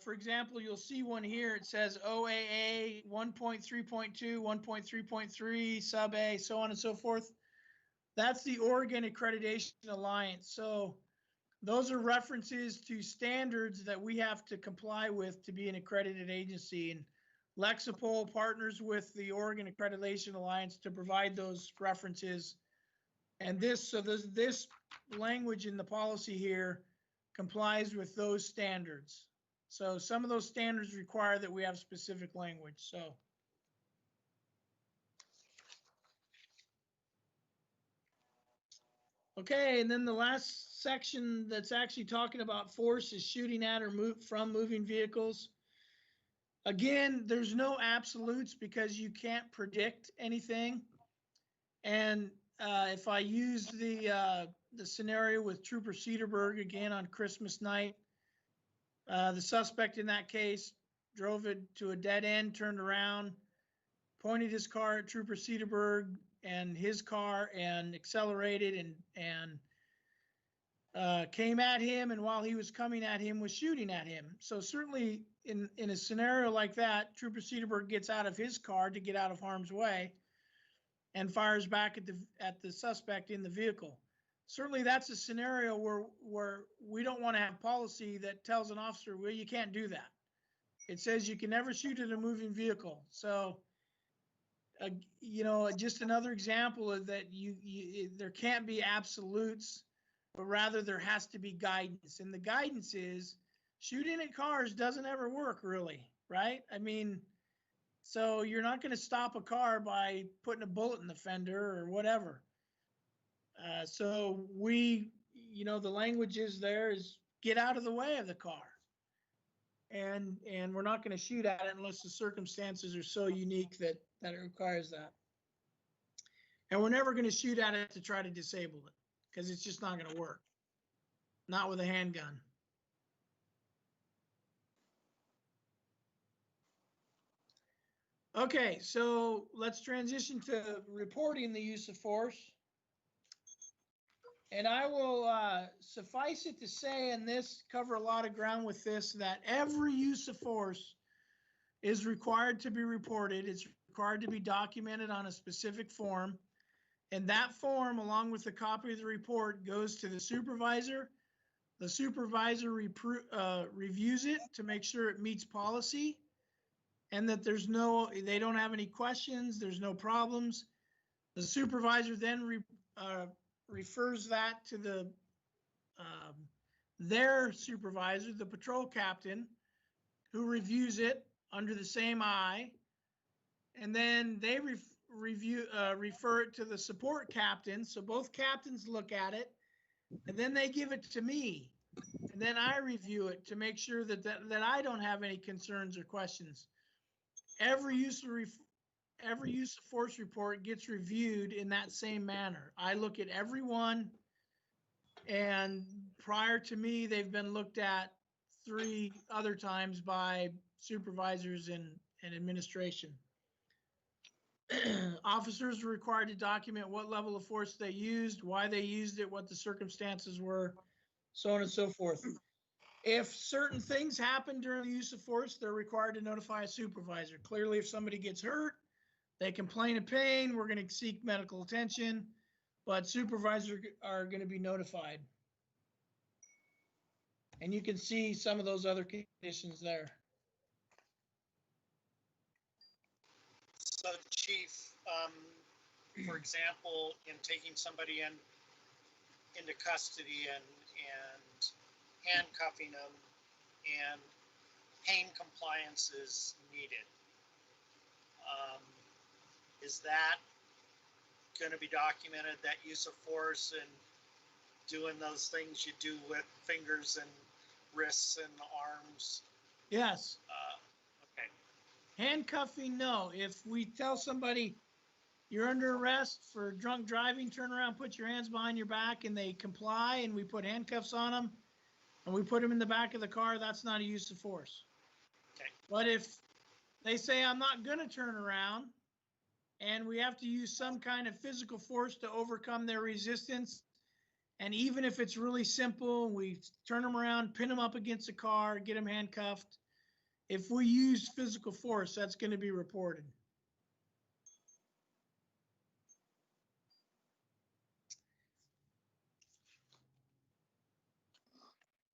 For example, you'll see one here. It says OAA 1.3.2, 1.3.3, sub A, so on and so forth. That's the Oregon Accreditation Alliance. So those are references to standards that we have to comply with to be an accredited agency. And Lexipol partners with the Oregon Accreditation Alliance to provide those references. And this language in the policy here complies with those standards. So some of those standards require that we have specific language. So. Okay, and then the last section that's actually talking about force is shooting at or from moving vehicles. Again, there's no absolutes because you can't predict anything. And if I use the scenario with Trooper Cedarberg again on Christmas night, the suspect in that case drove it to a dead end, turned around, pointed his car at Trooper Cedarberg and his car and accelerated and came at him, and while he was coming at him was shooting at him. So certainly in a scenario like that, Trooper Cedarberg gets out of his car to get out of harm's way and fires back at the suspect in the vehicle. Certainly that's a scenario where we don't want to have policy that tells an officer, well, you can't do that. It says you can never shoot at a moving vehicle. So you know, just another example of that there can't be absolutes, but rather there has to be guidance. And the guidance is shooting at cars doesn't ever work really, right? I mean, so you're not going to stop a car by putting a bullet in the fender or whatever. So you know, the language is there is get out of the way of the car. And we're not going to shoot at it unless the circumstances are so unique that it requires that. And we're never going to shoot at it to try to disable it because it's just not going to work. Not with a handgun. Okay, so let's transition to reporting the use of force. And I will suffice it to say, and this cover a lot of ground with this, that every use of force is required to be reported. It's required to be documented on a specific form. And that form, along with a copy of the report, goes to the supervisor. The supervisor reviews it to make sure it meets policy and that they don't have any questions, there's no problems. The supervisor then refers that to their supervisor, the patrol captain, who reviews it under the same eye. And then they refer it to the support captain. So both captains look at it, and then they give it to me. And then I review it to make sure that I don't have any concerns or questions. Every use of force report gets reviewed in that same manner. I look at every one, and prior to me, they've been looked at 3 other times by supervisors and administration. Officers are required to document what level of force they used, why they used it, what the circumstances were, so on and so forth. If certain things happen during the use of force, they're required to notify a supervisor. Clearly, if somebody gets hurt, they complain of pain, we're going to seek medical attention, but supervisors are going to be notified. And you can see some of those other conditions there. So, Chief, for example, in taking somebody into custody and handcuffing them, and pain compliance is needed, is that going to be documented, that use of force and doing those things you do with fingers and wrists and arms? Yes. Okay. Handcuffing, no. If we tell somebody you're under arrest for drunk driving, turn around, put your hands behind your back, and they comply, and we put handcuffs on them, and we put them in the back of the car, that's not a use of force. Okay. But if they say, I'm not going to turn around, and we have to use some kind of physical force to overcome their resistance, and even if it's really simple, we turn them around, pin them up against a car, get them handcuffed. If we use physical force, that's going to be reported.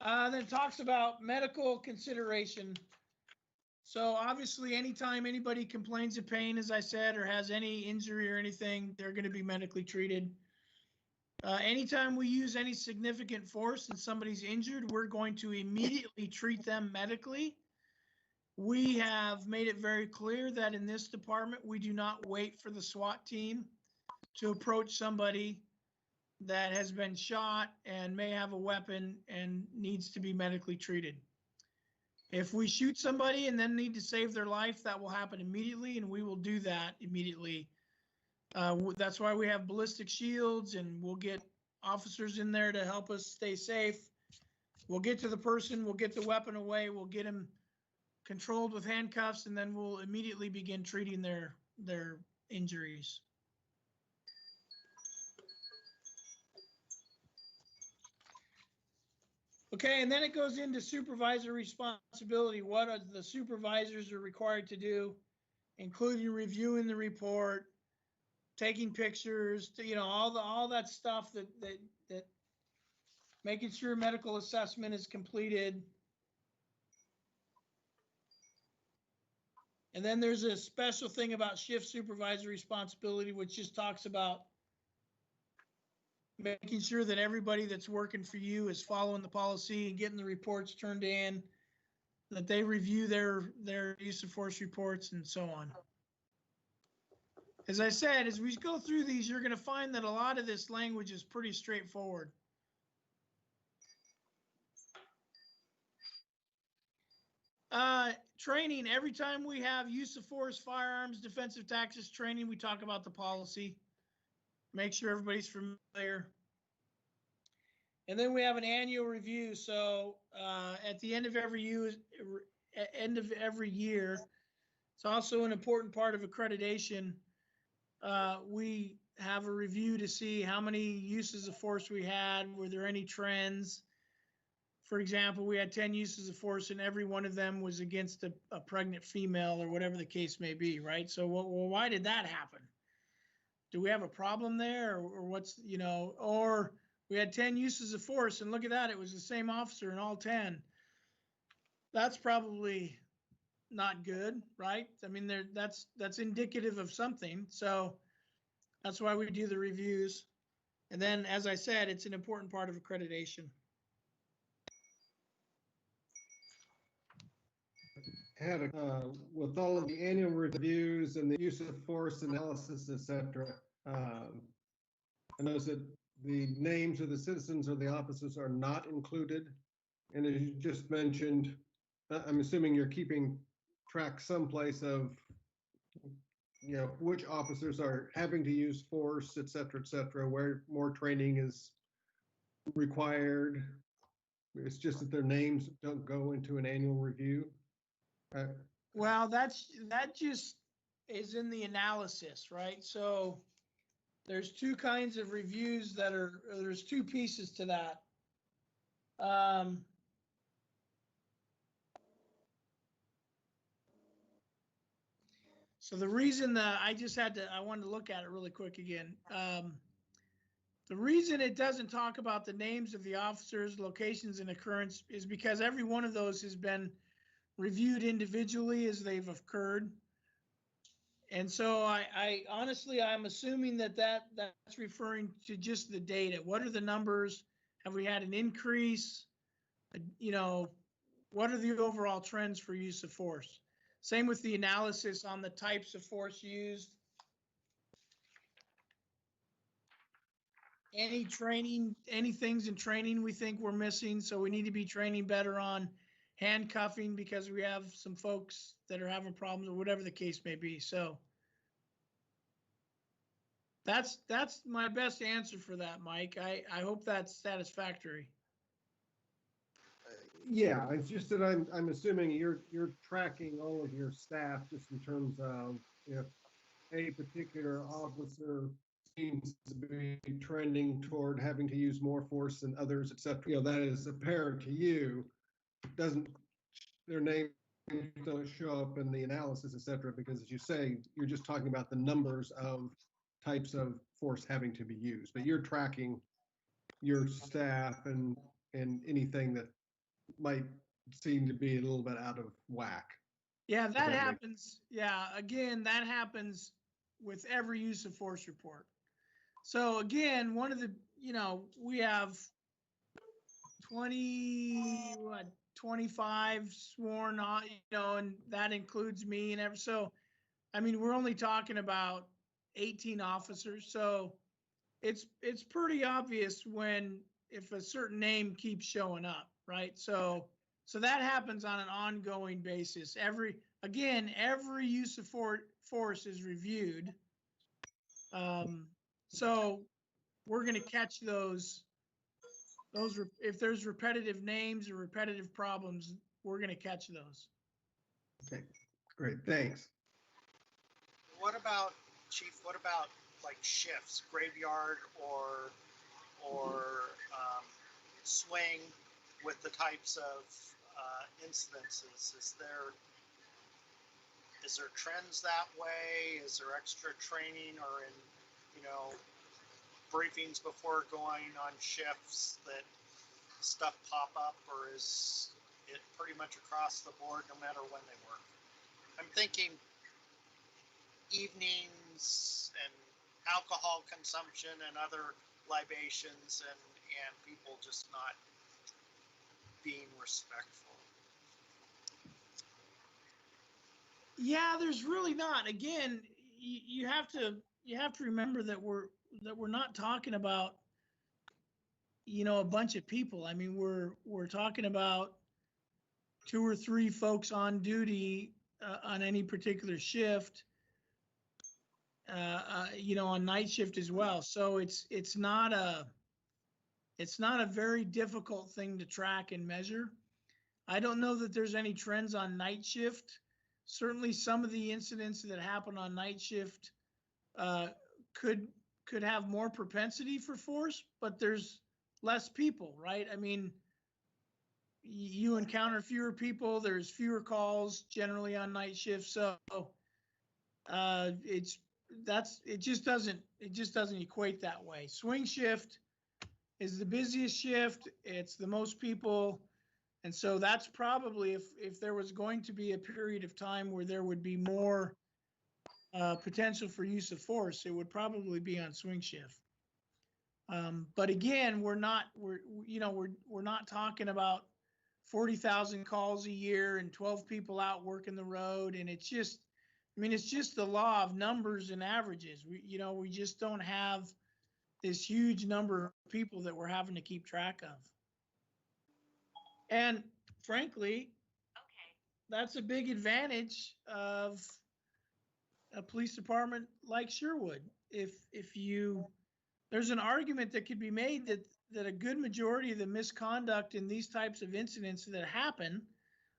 Then it talks about medical consideration. So obviously, anytime anybody complains of pain, as I said, or has any injury or anything, they're going to be medically treated. Anytime we use any significant force and somebody's injured, we're going to immediately treat them medically. We have made it very clear that in this department, we do not wait for the SWAT team to approach somebody that has been shot and may have a weapon and needs to be medically treated. If we shoot somebody and then need to save their life, that will happen immediately, and we will do that immediately. That's why we have ballistic shields, and we'll get officers in there to help us stay safe. We'll get to the person, we'll get the weapon away, we'll get him controlled with handcuffs, and then we'll immediately begin treating their injuries. Okay, and then it goes into supervisor responsibility. What the supervisors are required to do, including reviewing the report, taking pictures, all that stuff that making sure medical assessment is completed. And then there's a special thing about shift supervisor responsibility, which just talks about making sure that everybody that's working for you is following the policy and getting the reports turned in, that they review their use of force reports and so on. As I said, as we go through these, you're going to find that a lot of this language is pretty straightforward. Training, every time we have use of force, firearms, defensive tactics training, we talk about the policy. Make sure everybody's familiar. And then we have an annual review. So at the end of every year, It's also an important part of accreditation. We have a review to see how many uses of force we had. Were there any trends? For example, we had 10 uses of force and every one of them was against a pregnant female or whatever the case may be, right? So, well, why did that happen? Do we have a problem there or what's, you know, or we had 10 uses of force and look at that, it was the same officer in all 10. That's probably not good, right? I mean, that's indicative of something. So that's why we do the reviews. And then, as I said, it's an important part of accreditation. Had with all of the annual reviews and the use of force analysis, etc. I notice that the names of the citizens or the officers are not included. And as you just mentioned, I'm assuming you're keeping track someplace of, you know, which officers are having to use force, et cetera, where more training is required. It's just that their names don't go into an annual review. Well, that just is in the analysis, right? So there's two kinds of reviews there's two pieces to that. So the reason that I wanted to look at it really quick again. The reason it doesn't talk about the names of the officers, locations, and occurrence is because every one of those has been reviewed individually as they've occurred. And so I honestly, I'm assuming that's referring to just the data. What are the numbers? Have we had an increase? You know, what are the overall trends for use of force? Same with the analysis on the types of force used. Any training, any things in training we think we're missing. So we need to be training better on handcuffing because we have some folks that are having problems or whatever the case may be. So that's my best answer for that, Mike. I hope that's satisfactory. Yeah, it's just that I'm assuming you're tracking all of your staff just in terms of if a particular officer seems to be trending toward having to use more force than others, et cetera. You know, that is apparent to you. Their names don't show up in the analysis, et cetera, because as you say, you're just talking about the numbers of types of force having to be used, but you're tracking your staff and anything that might seem to be a little bit out of whack. Yeah, that happens. Yeah, again, that happens with every use of force report. So again, one of the, you know, we have 25 sworn on, you know, and that includes me and so, I mean, we're only talking about 18 officers. So it's pretty obvious if a certain name keeps showing up, right? So that happens on an ongoing basis. Every use of force is reviewed. So we're going to catch those if there's repetitive names or repetitive problems, we're going to catch those. Okay, great, thanks. What about, Chief, what about like shifts, graveyard or swing with the types of incidences? Is there trends that way? Is there extra training or in, you know, briefings before going on shifts that stuff pop up, or is it pretty much across the board no matter when they work? I'm thinking evenings and alcohol consumption and other libations and people just not being respectful. Yeah, there's really not. Again, you have to remember that we're not talking about, you know, a bunch of people. I mean, we're talking about 2 or 3 folks on duty on any particular shift. You know, on night shift as well. So it's not a very difficult thing to track and measure. I don't know that there's any trends on night shift. certainly some of the incidents that happen on night shift could have more propensity for force, but there's less people, right? I mean, you encounter fewer people, there's fewer calls generally on night shift, so it just doesn't equate that way. Swing shift is the busiest shift, it's the most people, and so that's probably, if there was going to be a period of time where there would be more potential for use of force, it would probably be on swing shift. But again, we're not talking about 40,000 calls a year and 12 people out working the road, and it's just the law of numbers and averages. We just don't have this huge number of people that we're having to keep track of. And frankly, that's a big advantage of a police department like Sherwood. There's an argument that could be made that a good majority of the misconduct in these types of incidents that happen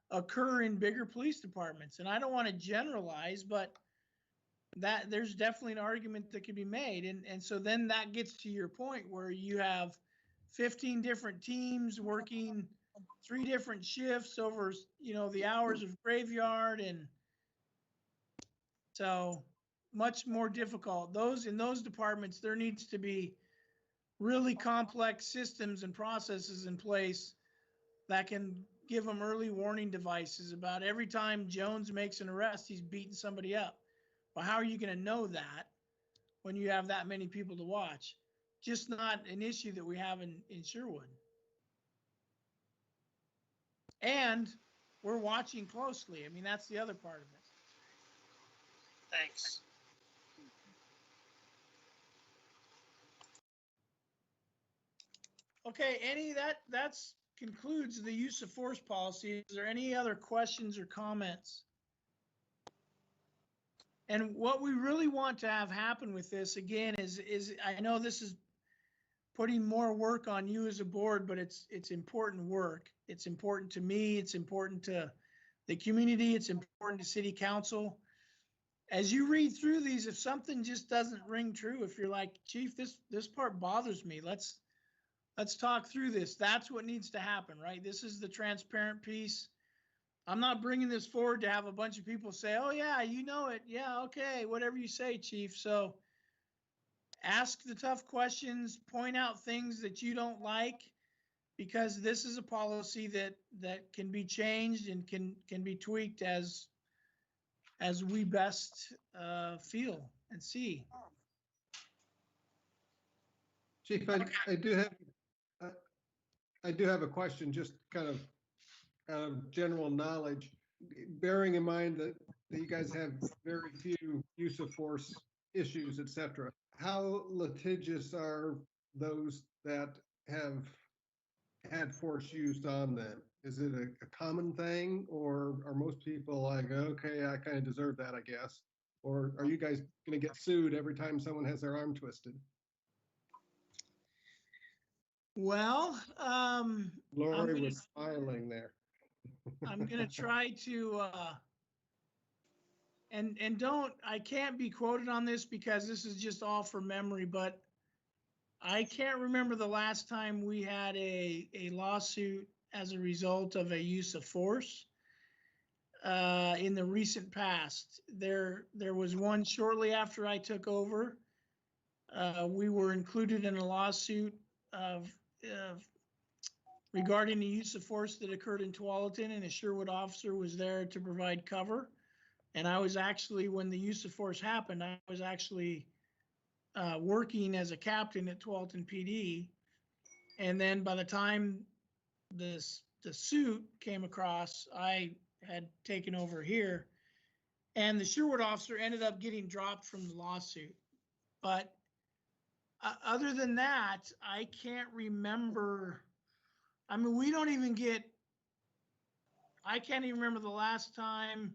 occur in bigger police departments. And I don't want to generalize, but that there's definitely an argument that could be made. And so then that gets to your point where you have 15 different teams working 3 different shifts over, the hours of graveyard. And so much more difficult. In those departments, there needs to be really complex systems and processes in place that can give them early warning devices about every time Jones makes an arrest, he's beating somebody up. Well, how are you going to know that when you have that many people to watch? Just not an issue that we have in Sherwood. And we're watching closely. I mean, that's the other part of it. Thanks. Okay, that concludes the use of force policy. Is there any other questions or comments? And what we really want to have happen with this, again, is I know this is putting more work on you as a board, but it's important work. It's important to me. It's important to the community. It's important to city council. As you read through these, if something just doesn't ring true, if you're like, Chief, this part bothers me, let's talk through this. That's what needs to happen, right? This is the transparent piece. I'm not bringing this forward to have a bunch of people say, oh yeah, you know it. Yeah, okay, whatever you say, Chief. So ask the tough questions, point out things that you don't like, because this is a policy that can be changed and can be tweaked as we best feel and see. Chief, I do have a question, just kind of general knowledge, bearing in mind that you guys have very few use of force issues, etc. How litigious are those that have had force used on them? Is it a common thing, or are most people like, okay, I kind of deserve that, I guess? Or are you guys going to get sued every time someone has their arm twisted? Well, Lori was smiling there. I'm going to try to, I can't be quoted on this because this is just all from memory, but I can't remember the last time we had a lawsuit as a result of a use of force in the recent past. There was one shortly after I took over. We were included in a lawsuit regarding the use of force that occurred in Tualatin, and a Sherwood officer was there to provide cover. And I was actually, when the use of force happened, I was actually working as a captain at Tualatin PD. And then by the time the suit came across, I had taken over here, and the Sherwood officer ended up getting dropped from the lawsuit. But other than that, I can't remember. I mean, we don't even get, I can't even remember the last time,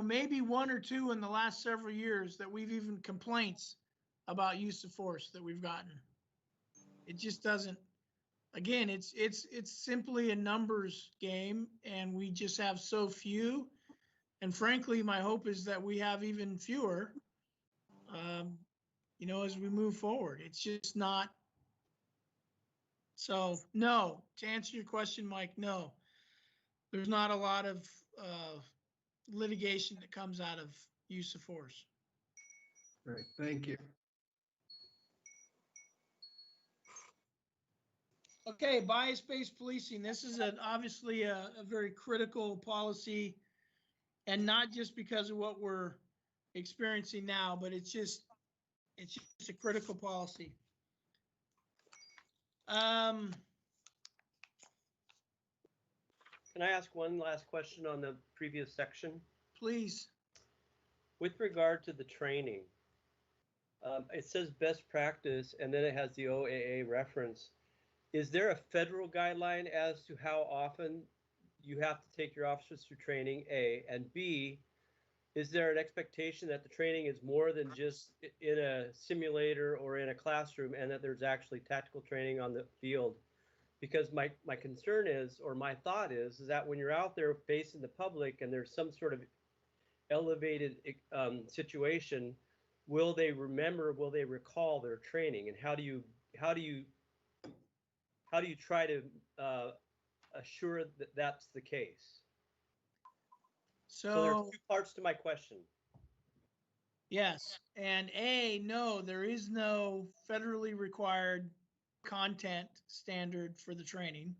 maybe 1 or 2 in the last several years that we've even complaints about use of force that we've gotten. It just doesn't again, it's simply a numbers game, and we just have so few. And frankly, my hope is that we have even fewer, you know, as we move forward. It's just not. So no, to answer your question, Mike, no, there's not a lot of litigation that comes out of use of force. Great, thank you. Okay, bias-based policing. This is obviously a very critical policy, and not just because of what we're experiencing now, but it's just a critical policy. Can I ask one last question on the previous section? Please. With regard to the training, it says best practice, and then it has the OAA reference. Is there a federal guideline as to how often you have to take your officers through training, A, and B, is there an expectation that the training is more than just in a simulator or in a classroom, and that there's actually tactical training on the field? Because my concern is, or my thought is that when you're out there facing the public and there's some sort of elevated situation, will they remember, will they recall their training? And how do you try to assure that that's the case? So there's two parts to my question. Yes, and A, no, there is no federally required content standard for the training.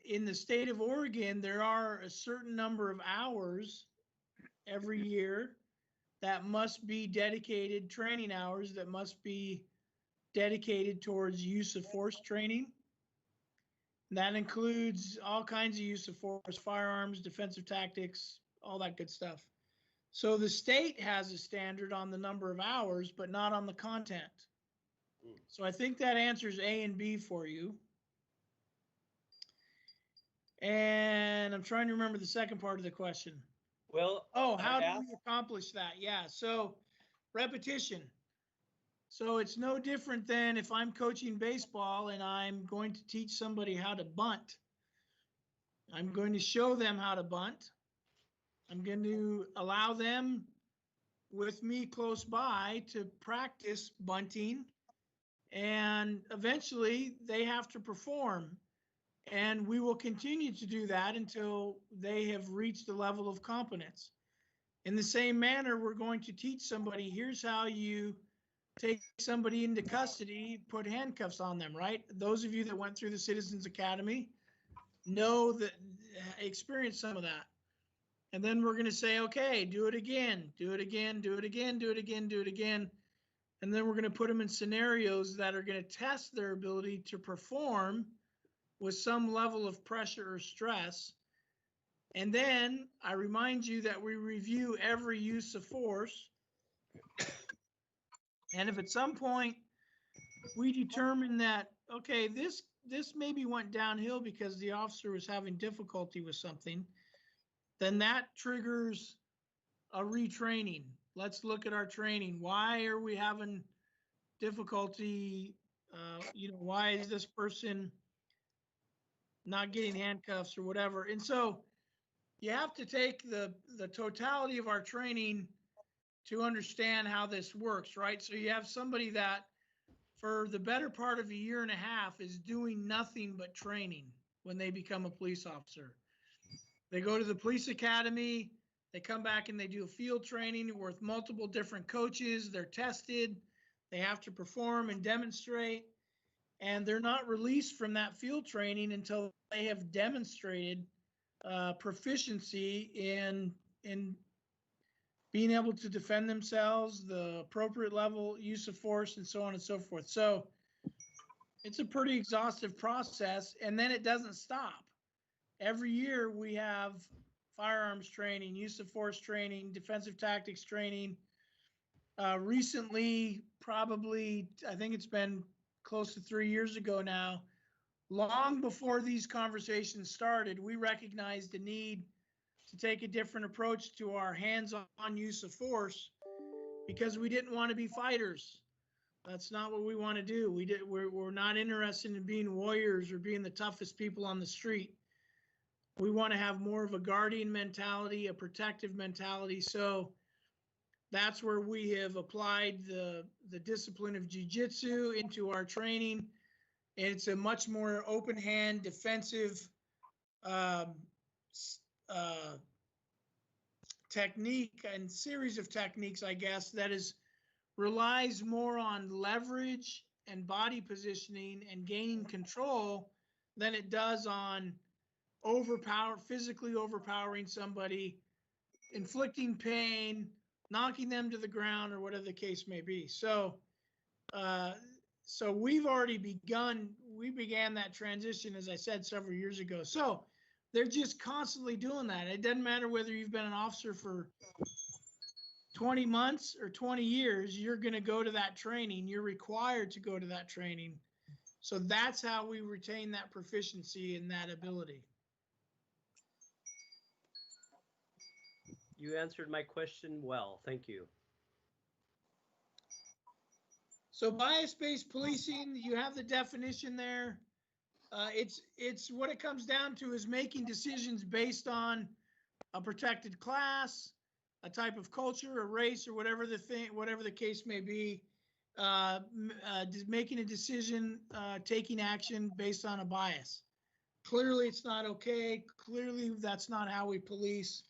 In the state of Oregon, there are a certain number of hours every year that must be dedicated, training hours that must be dedicated towards use of force training. That includes all kinds of use of force, firearms, defensive tactics, all that good stuff. So the state has a standard on the number of hours, but not on the content. So I think that answers A and B for you. And I'm trying to remember the second part of the question. Well, oh, how do we accomplish that? Yeah, so repetition. So it's no different than if I'm coaching baseball and I'm going to teach somebody how to bunt. I'm going to show them how to bunt. I'm going to allow them with me close by to practice bunting, and eventually they have to perform. And we will continue to do that until they have reached a level of competence. In the same manner, we're going to teach somebody, here's how you take somebody into custody, put handcuffs on them, right? Those of you that went through the Citizens Academy know that, experience some of that. And then we're going to say, okay, do it again, do it again, do it again, do it again, do it again. And then we're going to put them in scenarios that are going to test their ability to perform with some level of pressure or stress. And then I remind you that we review every use of force. And if at some point we determine that, okay, this maybe went downhill because the officer was having difficulty with something, then that triggers a retraining. Let's look at our training. Why are we having difficulty? Why is this person not getting handcuffs or whatever? And so you have to take the totality of our training to understand how this works, right? So you have somebody that for the better part of a year and a half is doing nothing but training when they become a police officer. They go to the police academy, they come back and they do a field training with multiple different coaches, they're tested, they have to perform and demonstrate, and they're not released from that field training until they have demonstrated proficiency in being able to defend themselves, the appropriate level use of force, and so on and so forth. So it's a pretty exhaustive process, and then it doesn't stop. Every year we have firearms training, use of force training, defensive tactics training. Recently, probably, I think it's been close to 3 years ago now, long before these conversations started, we recognized the need to take a different approach to our hands-on use of force because we didn't want to be fighters. That's not what we want to do. We're not interested in being warriors or being the toughest people on the street. We want to have more of a guardian mentality, a protective mentality. So that's where we have applied the discipline of jiu-jitsu into our training. And it's a much more open hand, defensive technique and series of techniques, I guess, that relies more on leverage and body positioning and gaining control than it does on physically overpowering somebody, inflicting pain, knocking them to the ground, or whatever the case may be. So we've already we began that transition, as I said, several years ago. So they're just constantly doing that. It doesn't matter whether you've been an officer for 20 months or 20 years, you're going to go to that training. You're required to go to that training. So that's how we retain that proficiency and that ability. You answered my question well. Thank you. So bias-based policing, you have the definition there. It's what it comes down to is making decisions based on a protected class, a type of culture, a race, or whatever the case may be. Making a decision, taking action based on a bias. Clearly, it's not okay. Clearly, that's not how we police.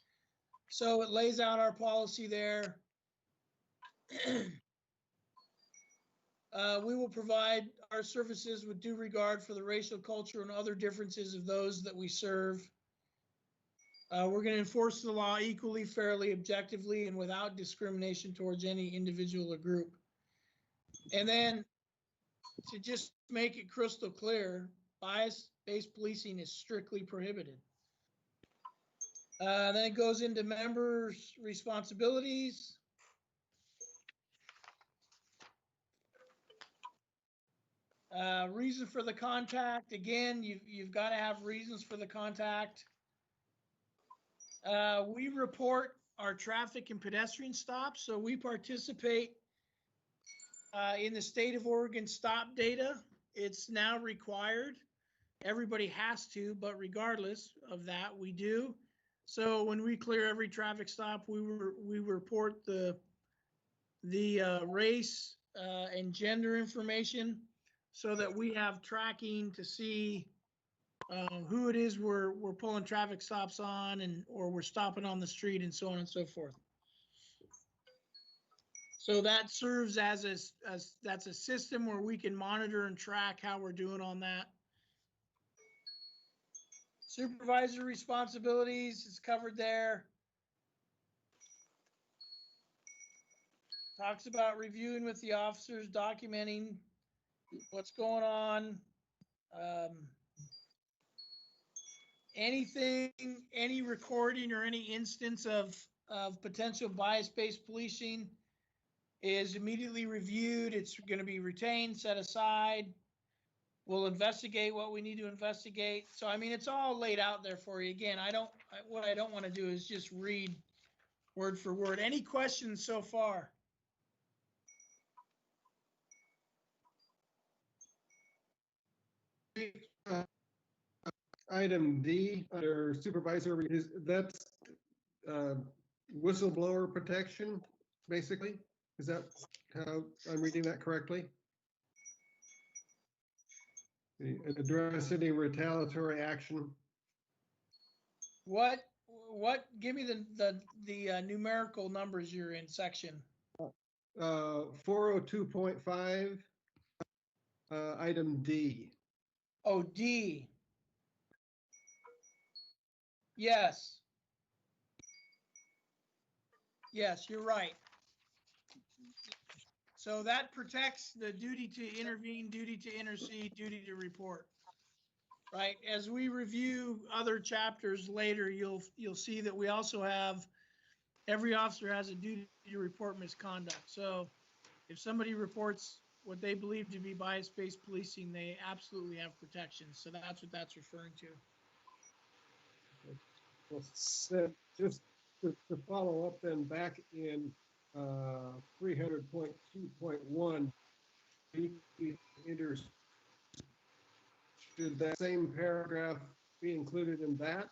So it lays out our policy there. We will provide our services with due regard for the racial culture and other differences of those that we serve. We're going to enforce the law equally, fairly, objectively, and without discrimination towards any individual or group. And then to just make it crystal clear, bias-based policing is strictly prohibited. Then it goes into members' responsibilities. Reason for the contact. Again, you've got to have reasons for the contact. We report our traffic and pedestrian stops, so we participate in the state of Oregon stop data. It's now required. Everybody has to, but regardless of that, we do. So when we clear every traffic stop, we report the race and gender information so that we have tracking to see who it is we're pulling traffic stops on, or we're stopping on the street, and so on and so forth. So that serves as that's a system where we can monitor and track how we're doing on that. Supervisor responsibilities is covered there. Talks about reviewing with the officers, documenting what's going on. Any recording or any instance of potential bias-based policing is immediately reviewed. It's going to be retained, set aside. We'll investigate what we need to investigate. So, I mean, it's all laid out there for you. Again, what I don't want to do is just read word for word. Any questions so far? Item D under supervisor, that's whistleblower protection, basically. Is that how I'm reading that correctly? Address any retaliatory action. What? Give me the numerical numbers you're in section. 402.5, item D. Oh, D. Yes. Yes, you're right. So that protects the duty to intervene, duty to intercede, duty to report. Right. As we review other chapters later, you'll see that we also have every officer has a duty to report misconduct. So if somebody reports what they believe to be bias-based policing, they absolutely have protection. So that's what that's referring to. Well, just to follow up then, back in 300.2.1, should that same paragraph be included in that?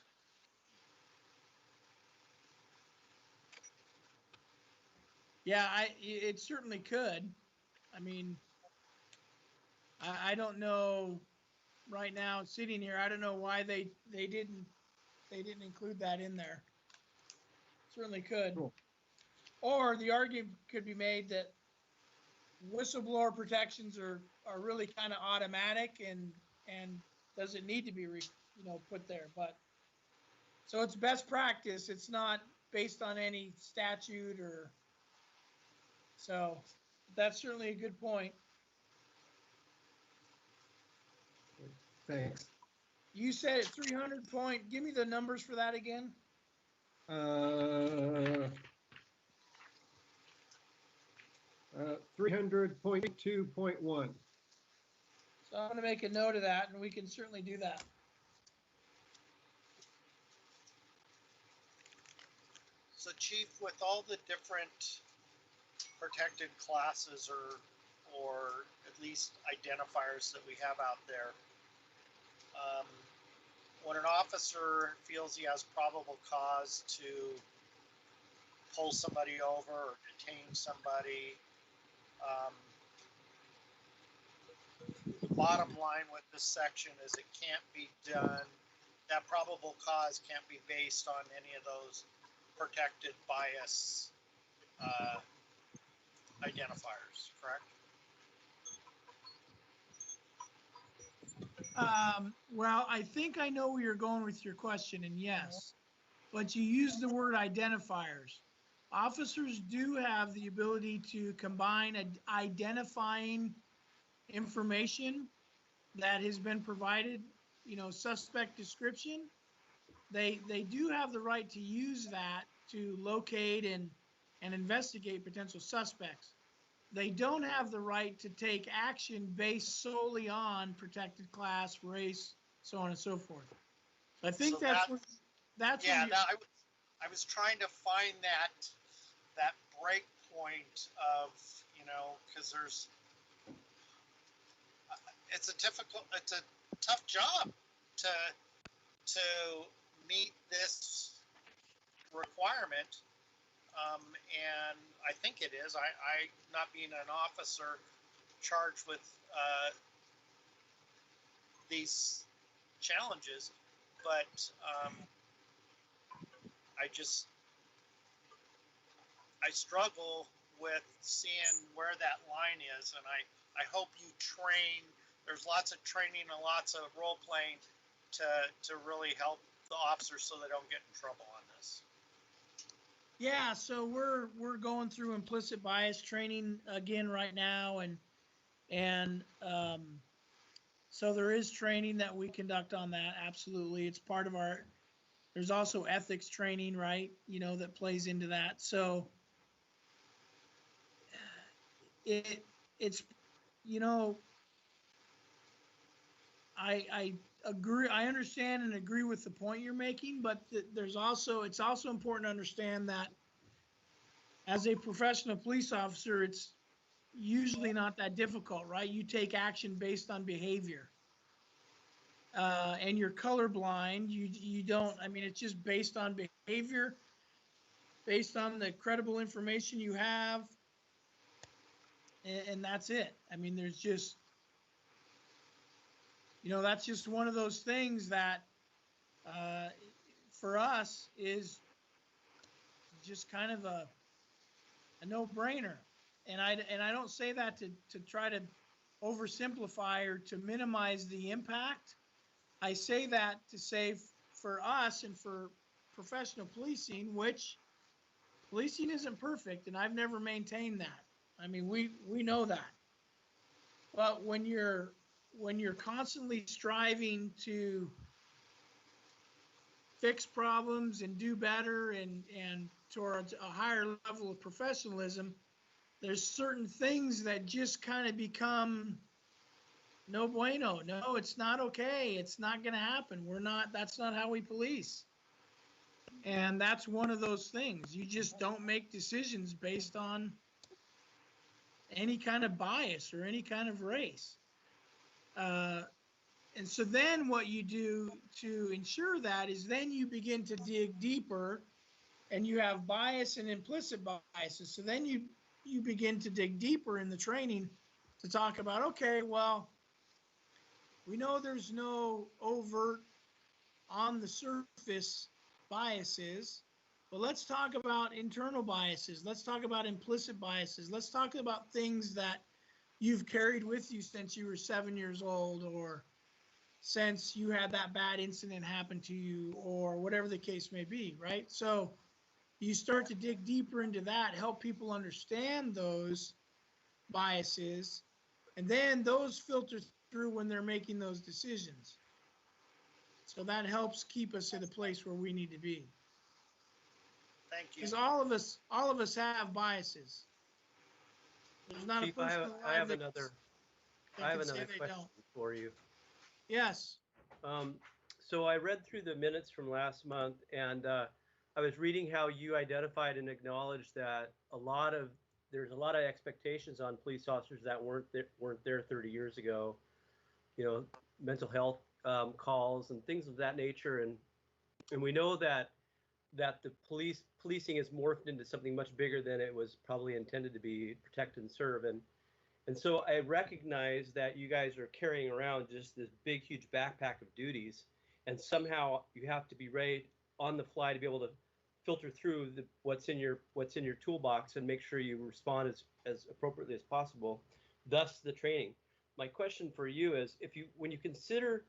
Yeah, it certainly could. I mean, I don't know right now sitting here. I don't know why they didn't include that in there. Certainly could. Cool. Or the argument could be made that whistleblower protections are really kind of automatic and doesn't need to be put there. But so it's best practice. It's not based on any statute or so. That's certainly a good point. Thanks. You said at 300 point. Give me the numbers for that again. 300.2.1. So I'm going to make a note of that, and we can certainly do that. So Chief, with all the different protected classes or at least identifiers that we have out there, when an officer feels he has probable cause to pull somebody over or detain somebody, the bottom line with this section is it can't be done. That probable cause can't be based on any of those protected bias identifiers, correct? Well, I think I know where you're going with your question, and yes, but you use the word identifiers. Officers do have the ability to combine identifying information that has been provided, suspect description. They do have the right to use that to locate and investigate potential suspects. They don't have the right to take action based solely on protected class, race, so on and so forth. So I think So that's yeah. I was trying to find that break point of because it's a tough job to meet this requirement. And I think it is. I not being an officer charged with these challenges, but I struggle with seeing where that line is, and I hope you train. There's lots of training and lots of role playing to really help the officers so they don't get in trouble on this. Yeah, so we're going through implicit bias training again right now, and so there is training that we conduct on that. Absolutely, it's part of our. There's also ethics training, right? That plays into that. So it's I agree. I understand and agree with the point you're making, but it's also important to understand that as a professional police officer, it's usually not that difficult, right? You take action based on behavior. And you're colorblind. You don't, it's just based on behavior, based on the credible information you have, and that's it. There's just, that's just one of those things that for us is just kind of a no-brainer. And I don't say that to try to oversimplify or to minimize the impact. I say that to say for us and for professional policing, which policing isn't perfect, and I've never maintained that. We know that. But when you're constantly striving to fix problems and do better and towards a higher level of professionalism, there's certain things that just kind of become no bueno. No, it's not okay. It's not going to happen. That's not how we police. And that's one of those things. You just don't make decisions based on any kind of bias or any kind of race. And so then what you do to ensure that is then you begin to dig deeper, and you have bias and implicit biases. So then you begin to dig deeper in the training to talk about, okay, well, we know there's no overt on the surface biases, but let's talk about internal biases. Let's talk about implicit biases. Let's talk about things that you've carried with you since you were 7 years old, or since you had that bad incident happen to you, or whatever the case may be, right? So you start to dig deeper into that, help people understand those biases, and then those filter through when they're making those decisions. So that helps keep us at a place where we need to be. Thank you. Because all of us have biases. There's not Chief, a person I have alive another that can say they question don't. for you. Yes. So I read through the minutes from last month, and I was reading how you identified and acknowledged that there's a lot of expectations on police officers that weren't there 30 years ago. You know, mental health calls and things of that nature, and we know that the policing has morphed into something much bigger than it was probably intended to be, protect and serve. And so I recognize that you guys are carrying around just this big, huge backpack of duties, and somehow you have to be ready on the fly to be able to filter through what's in your toolbox and make sure you respond as appropriately as possible. Thus, the training. My question for you is, when you consider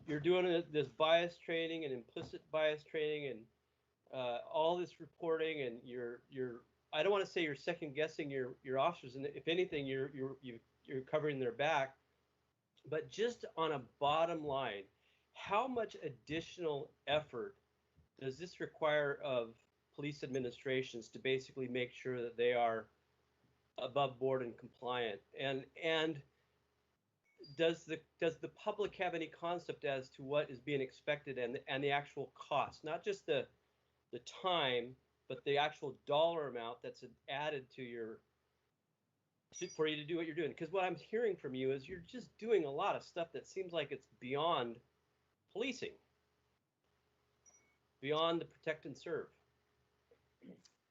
you're doing this bias training and implicit bias training and all this reporting, and you're I don't want to say you're second guessing your officers, and if anything, you're covering their back. But just on a bottom line, how much additional effort does this require of police administrations to basically make sure that they are above board and compliant? And does the public have any concept as to what is being expected and the actual cost, not just the time, but the actual dollar amount that's added for you to do what you're doing? Because what I'm hearing from you is you're just doing a lot of stuff that seems like it's beyond policing, beyond the protect and serve.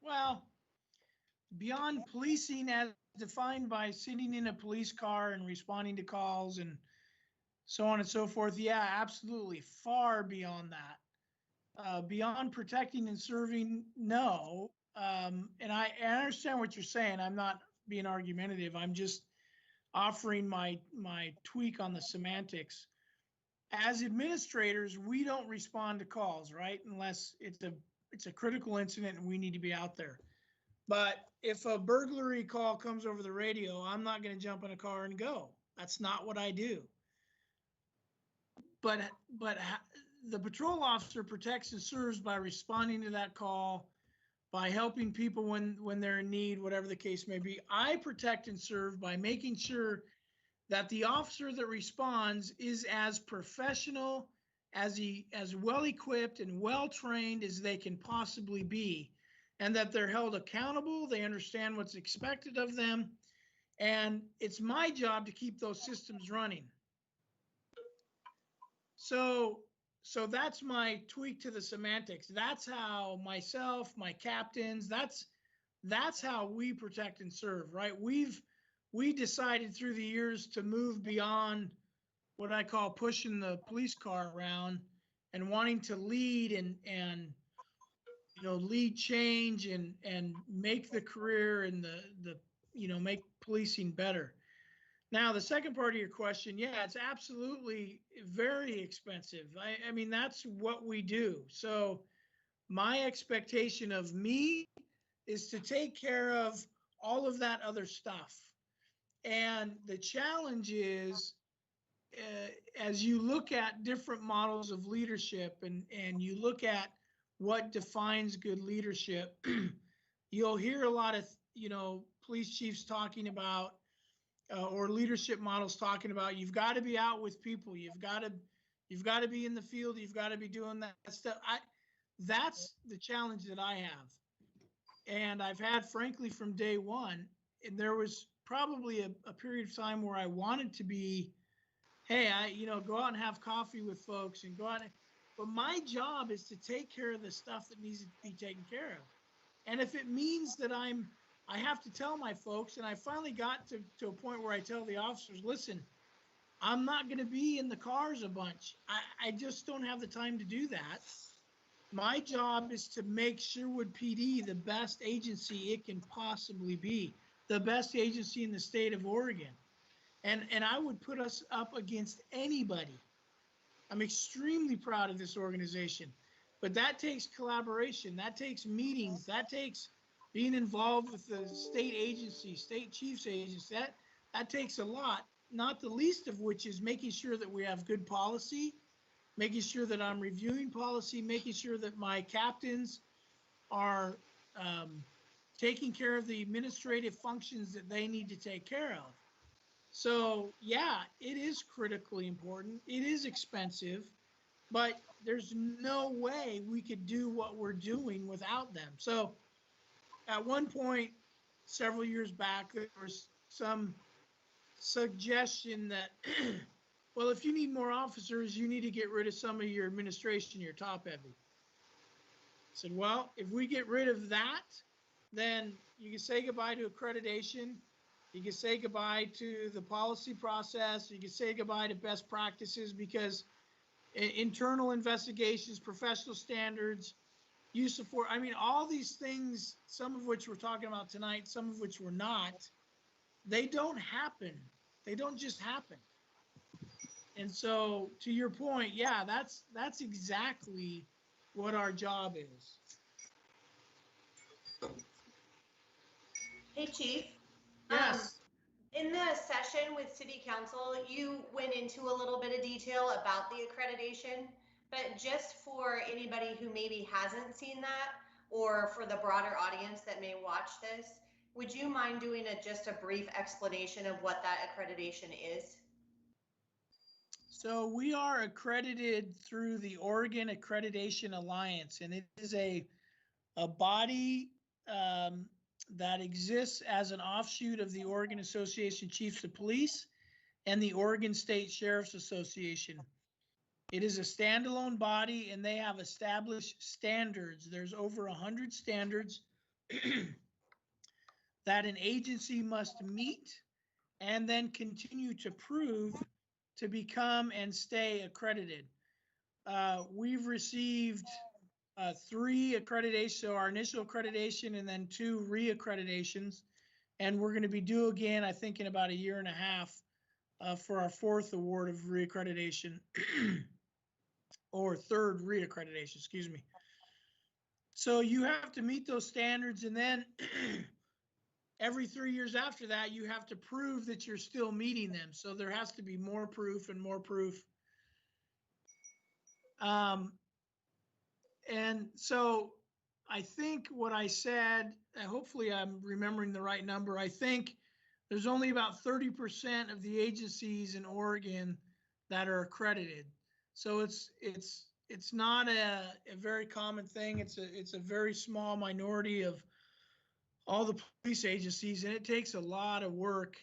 Well, beyond policing as defined by sitting in a police car and responding to calls and so on and so forth, yeah, absolutely, far beyond that. Beyond protecting and serving, no. And I understand what you're saying. I'm not being argumentative. I'm just offering my tweak on the semantics. As administrators, we don't respond to calls, right? Unless it's a critical incident and we need to be out there. But if a burglary call comes over the radio, I'm not going to jump in a car and go. That's not what I do. But the patrol officer protects and serves by responding to that call, by helping people when they're in need, whatever the case may be. I protect and serve by making sure that the officer that responds is as professional, as well equipped and well trained as they can possibly be, and that they're held accountable. They understand what's expected of them, and it's my job to keep those systems running. So that's my tweak to the semantics. That's how myself, my captains, that's how we protect and serve, right? We decided through the years to move beyond what I call pushing the police car around and wanting to lead and lead change and make the career and the make policing better. Now, the second part of your question, yeah, it's absolutely very expensive. I mean, that's what we do. So my expectation of me is to take care of all of that other stuff. And the challenge is, as you look at different models of leadership and you look at what defines good leadership, you'll hear a lot of, police chiefs talking about, or leadership models talking about, you've got to be out with people. You've got to be in the field. You've got to be doing that stuff. That's the challenge that I have. And I've had, frankly, from day one, and there was probably a period of time where I wanted to be, hey, go out and have coffee with folks and go out. But my job is to take care of the stuff that needs to be taken care of. And if it means that I have to tell my folks, and I finally got to a point where I tell the officers, listen, I'm not going to be in the cars a bunch. I just don't have the time to do that. My job is to make Sherwood PD the best agency it can possibly be, the best agency in the state of Oregon. And I would put us up against anybody. I'm extremely proud of this organization, but that takes collaboration. That takes meetings. That takes being involved with the state agency, state chief's agency. That takes a lot, not the least of which is making sure that we have good policy, making sure that I'm reviewing policy, making sure that my captains are taking care of the administrative functions that they need to take care of. So yeah, it is critically important. It is expensive, but there's no way we could do what we're doing without them. So at one point, several years back, there was some suggestion that, well, if you need more officers, you need to get rid of some of your administration, your top heavy. I said, well, if we get rid of that, then you can say goodbye to accreditation. You can say goodbye to the policy process. You can say goodbye to best practices, because internal investigations, professional standards, use of force, I mean, all these things, some of which we're talking about tonight, some of which we're not, they don't happen. They don't just happen. And so to your point, yeah, that's exactly what our job is. Hey, Chief. Yes. In the session with City Council, you went into a little bit of detail about the accreditation, but just for anybody who maybe hasn't seen that, or for the broader audience that may watch this, would you mind doing just a brief explanation of what that accreditation is? So we are accredited through the Oregon Accreditation Alliance, and it is a body that exists as an offshoot of the Oregon Association of Chiefs of Police and the Oregon State Sheriff's Association. It is a standalone body, and they have established standards. There's over 100 standards that an agency must meet and then continue to prove to become and stay accredited. We've received 3 accreditations, so our initial accreditation and then 2 re-accreditations. And we're going to be due again, I think, in about a year and a half for our 4th award of re-accreditation or 3rd re-accreditation, excuse me. So you have to meet those standards, and then every 3 years after that, you have to prove that you're still meeting them. So there has to be more proof and more proof. And so I think what I said, hopefully I'm remembering the right number. I think there's only about 30% of the agencies in Oregon that are accredited. So it's not a very common thing. It's a very small minority of all the police agencies, and it takes a lot of work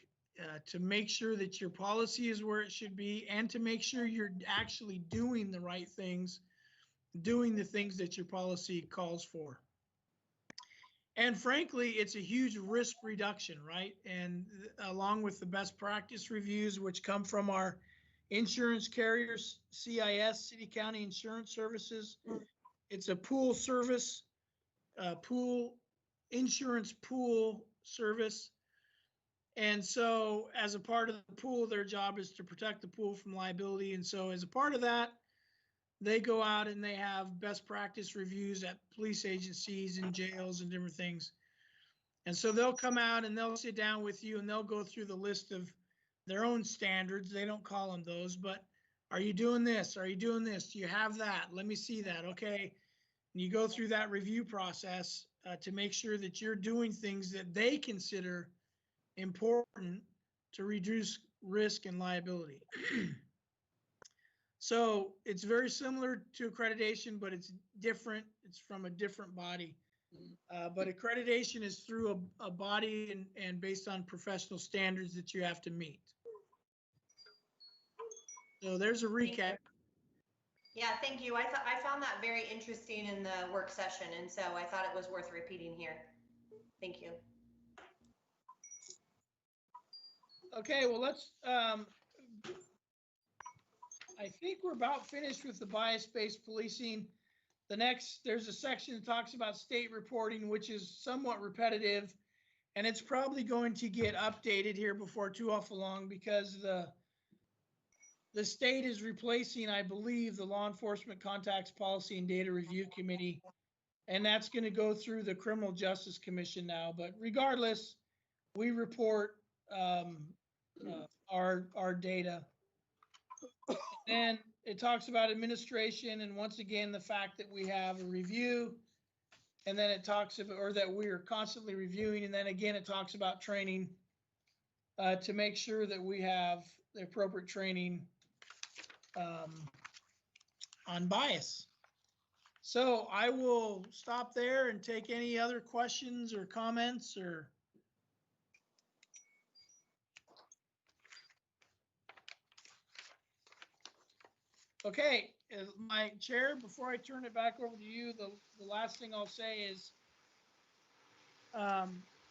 to make sure that your policy is where it should be, and to make sure you're actually doing the right things, doing the things that your policy calls for. And frankly, it's a huge risk reduction, right? And along with the best practice reviews, which come from our insurance carriers, CIS, City County Insurance Services. It's a pool service, insurance pool service. And so as a part of the pool, their job is to protect the pool from liability. And so as a part of that, they go out and they have best practice reviews at police agencies and jails and different things. And so they'll come out and they'll sit down with you and they'll go through the list of their own standards. They don't call them those, but are you doing this? Are you doing this? Do you have that? Let me see that. Okay. And you go through that review process to make sure that you're doing things that they consider important to reduce risk and liability. So it's very similar to accreditation, but it's different. It's from a different body. But accreditation is through a body and based on professional standards that you have to meet. So there's a recap. Yeah, thank you. I found that very interesting in the work session, and so I thought it was worth repeating here. Thank you. Okay, well, let's, I think we're about finished with the bias-based policing. There's a section that talks about state reporting, which is somewhat repetitive, and it's probably going to get updated here before too awful long because the state is replacing, I believe, the Law Enforcement Contacts Policy and Data Review Committee, and that's going to go through the Criminal Justice Commission now. But regardless, we report our data. And it talks about administration, and once again, the fact that we have a review, and then it talks about, or that we are constantly reviewing, and then again, it talks about training to make sure that we have the appropriate training on bias. So I will stop there and take any other questions or comments or. Okay, my chair, before I turn it back over to you, the last thing I'll say is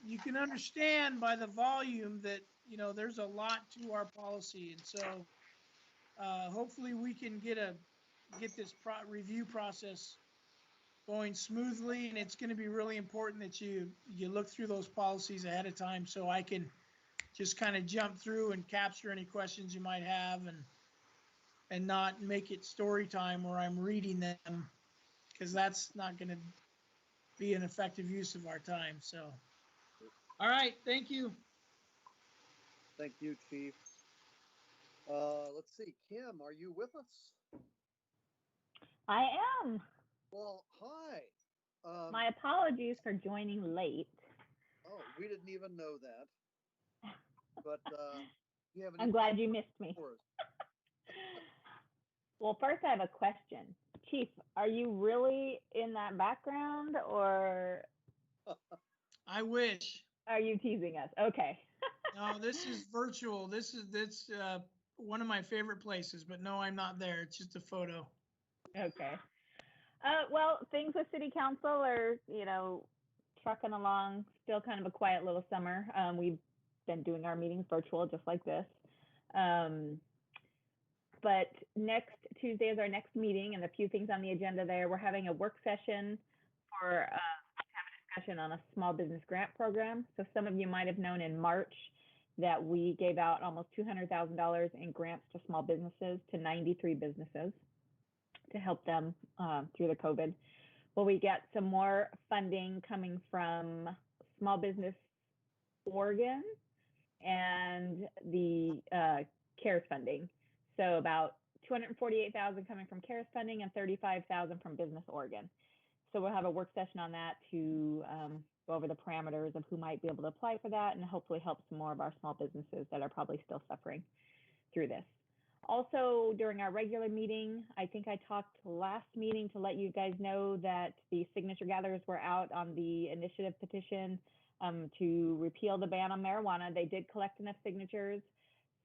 you can understand by the volume that, you know, there's a lot to our policy. And so hopefully we can get this review process going smoothly. And it's going to be really important that you look through those policies ahead of time so I can just kind of jump through and capture any questions you might have and not make it story time where I'm reading them, because that's not going to be an effective use of our time. So, all right, thank you. Thank you, Chief. Let's see, Kim, are you with us? I am. Well, hi. My apologies for joining late. Oh, we didn't even know that. But you have I'm glad you missed me. Well, first I have a question. Chief, are you really in that background, or? I wish. Are you teasing us? Okay. No, this is virtual. This is one of my favorite places, but no, I'm not there. It's just a photo. Okay. Well, things with City Council are, you know, trucking along. Still kind of a quiet little summer. We've been doing our meetings virtual, just like this. But next Tuesday is our next meeting, and a few things on the agenda there. We're having a work session for have a discussion on a small business grant program. So some of you might have known in March that we gave out almost $200,000 in grants to small businesses, to 93 businesses, to help them through the COVID. Well, we get some more funding coming from Small Business Oregon and the CARES funding. So about $248,000 coming from CARES funding and $35,000 from Business Oregon. So we'll have a work session on that to go over the parameters of who might be able to apply for that, and hopefully help some more of our small businesses that are probably still suffering through this. Also, during our regular meeting, I think I talked last meeting to let you guys know that the signature gatherers were out on the initiative petition to repeal the ban on marijuana. They did collect enough signatures,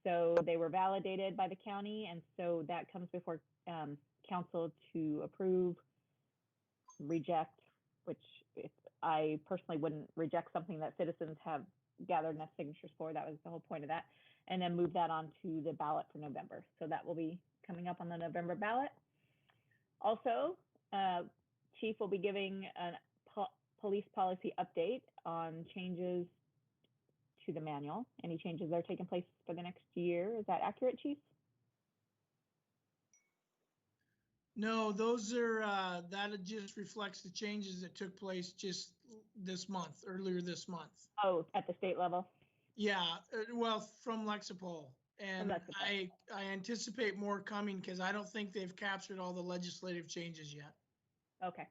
so they were validated by the county, and so that comes before council to approve, reject, which I personally wouldn't reject something that citizens have gathered enough signatures for. That was the whole point of that. And then move that on to the ballot for November. So that will be coming up on the November ballot. Also, Chief will be giving a police policy update on changes to the manual. Any changes that are taking place for the next year. Is that accurate, Chief? No, those are, that just reflects the changes that took place just this month, earlier this month. Oh, at the state level? Yeah, well, from Lexipol. And I anticipate more coming because I don't think they've captured all the legislative changes yet. Okay.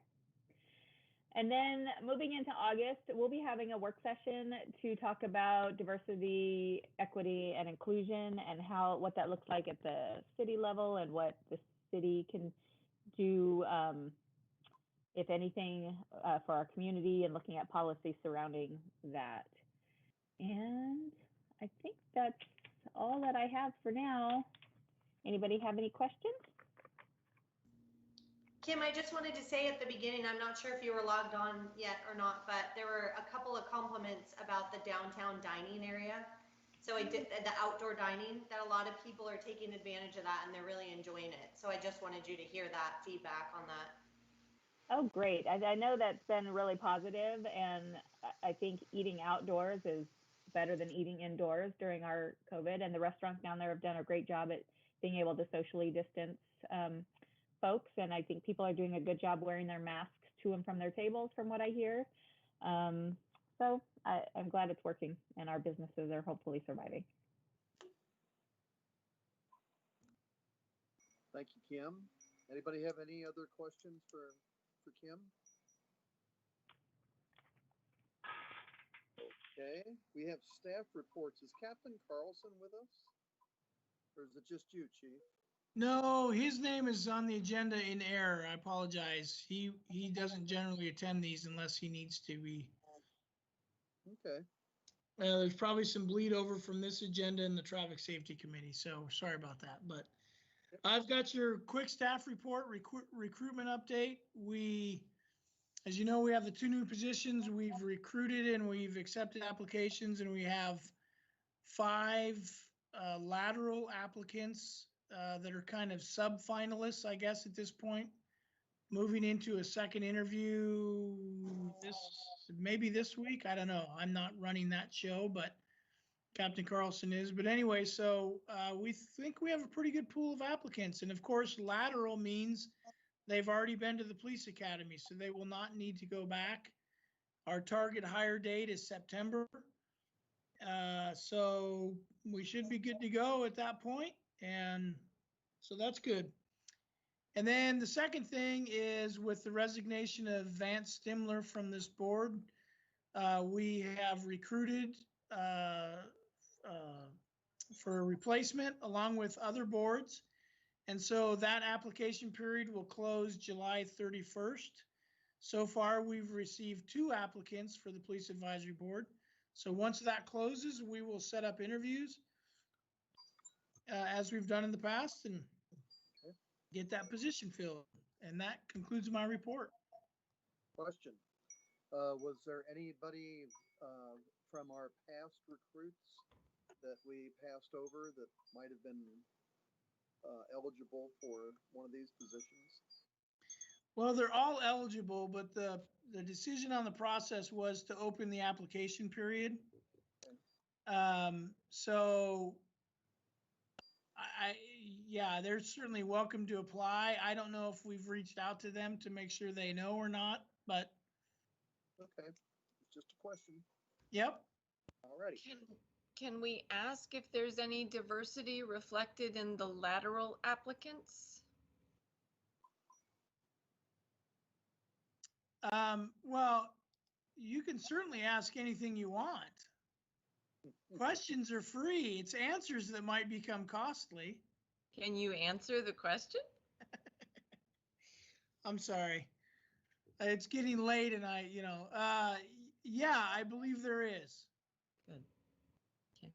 And then moving into August, we'll be having a work session to talk about diversity, equity, and inclusion, and what that looks like at the city level, and what the city can do if anything, for our community and looking at policy surrounding that. And I think that's all that I have for now. Anybody have any questions? Kim, I just wanted to say at the beginning, I'm not sure if you were logged on yet or not, but there were a couple of compliments about the downtown dining area. So I did the outdoor dining, that a lot of people are taking advantage of that and they're really enjoying it. So I just wanted you to hear that feedback on that. Oh, great. I know that's been really positive, and I think eating outdoors is better than eating indoors during our COVID, and the restaurants down there have done a great job at being able to socially distance folks, and I think people are doing a good job wearing their masks to and from their tables, from what I hear. So I'm glad it's working, and our businesses are hopefully surviving. Thank you, Kim. Anybody have any other questions for Kim? Okay, we have staff reports. Is Captain Carlson with us? Or is it just you, Chief? No, his name is on the agenda in error. I apologize. He doesn't generally attend these unless he needs to be. Okay. There's probably some bleed over from this agenda and the traffic safety committee, so sorry about that. But I've got your quick staff report, recruitment update. As you know, we have the 2 new positions. We've recruited and we've accepted applications, and we have 5 lateral applicants that are kind of sub-finalists, I guess, at this point. Moving into a second interview maybe this week. I don't know. I'm not running that show, but Captain Carlson is. But anyway, so we think we have a pretty good pool of applicants. And of course, lateral means they've already been to the police academy, so they will not need to go back. Our target hire date is September. So we should be good to go at that point. And so that's good. And then the second thing is, with the resignation of Vance Stimler from this board, we have recruited for a replacement along with other boards. And so that application period will close July 31st. So far, we've received 2 applicants for the Police Advisory Board. So once that closes, we will set up interviews as we've done in the past and get that position filled. And that concludes my report. Question. Was there anybody from our past recruits that we passed over that might have been eligible for one of these positions? Well, they're all eligible, but the decision on the process was to open the application period. So yeah, they're certainly welcome to apply. I don't know if we've reached out to them to make sure they know or not, but. Okay, it's just a question. Yep. Alrighty. Can we ask if there's any diversity reflected in the lateral applicants? Well, you can certainly ask anything you want. Questions are free. It's answers that might become costly. Can you answer the question? I'm sorry. It's getting late and yeah, I believe there is. Good.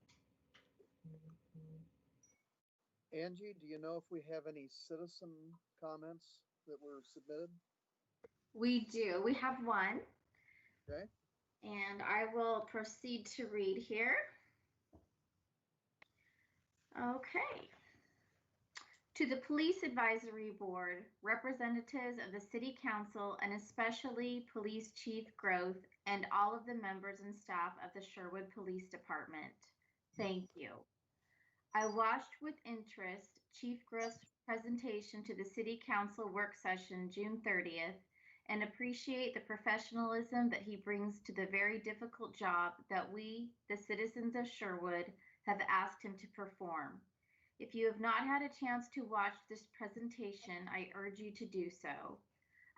Okay. Angie, do you know if we have any citizen comments that were submitted? We do. We have one. Okay. And I will proceed to read here. Okay. To the Police Advisory Board, representatives of the City Council, and especially Police Chief Groth and all of the members and staff of the Sherwood Police Department, thank you. I watched with interest Chief Groth's presentation to the City Council work session June 30th and appreciate the professionalism that he brings to the very difficult job that we, the citizens of Sherwood, have asked him to perform. If you have not had a chance to watch this presentation, I urge you to do so.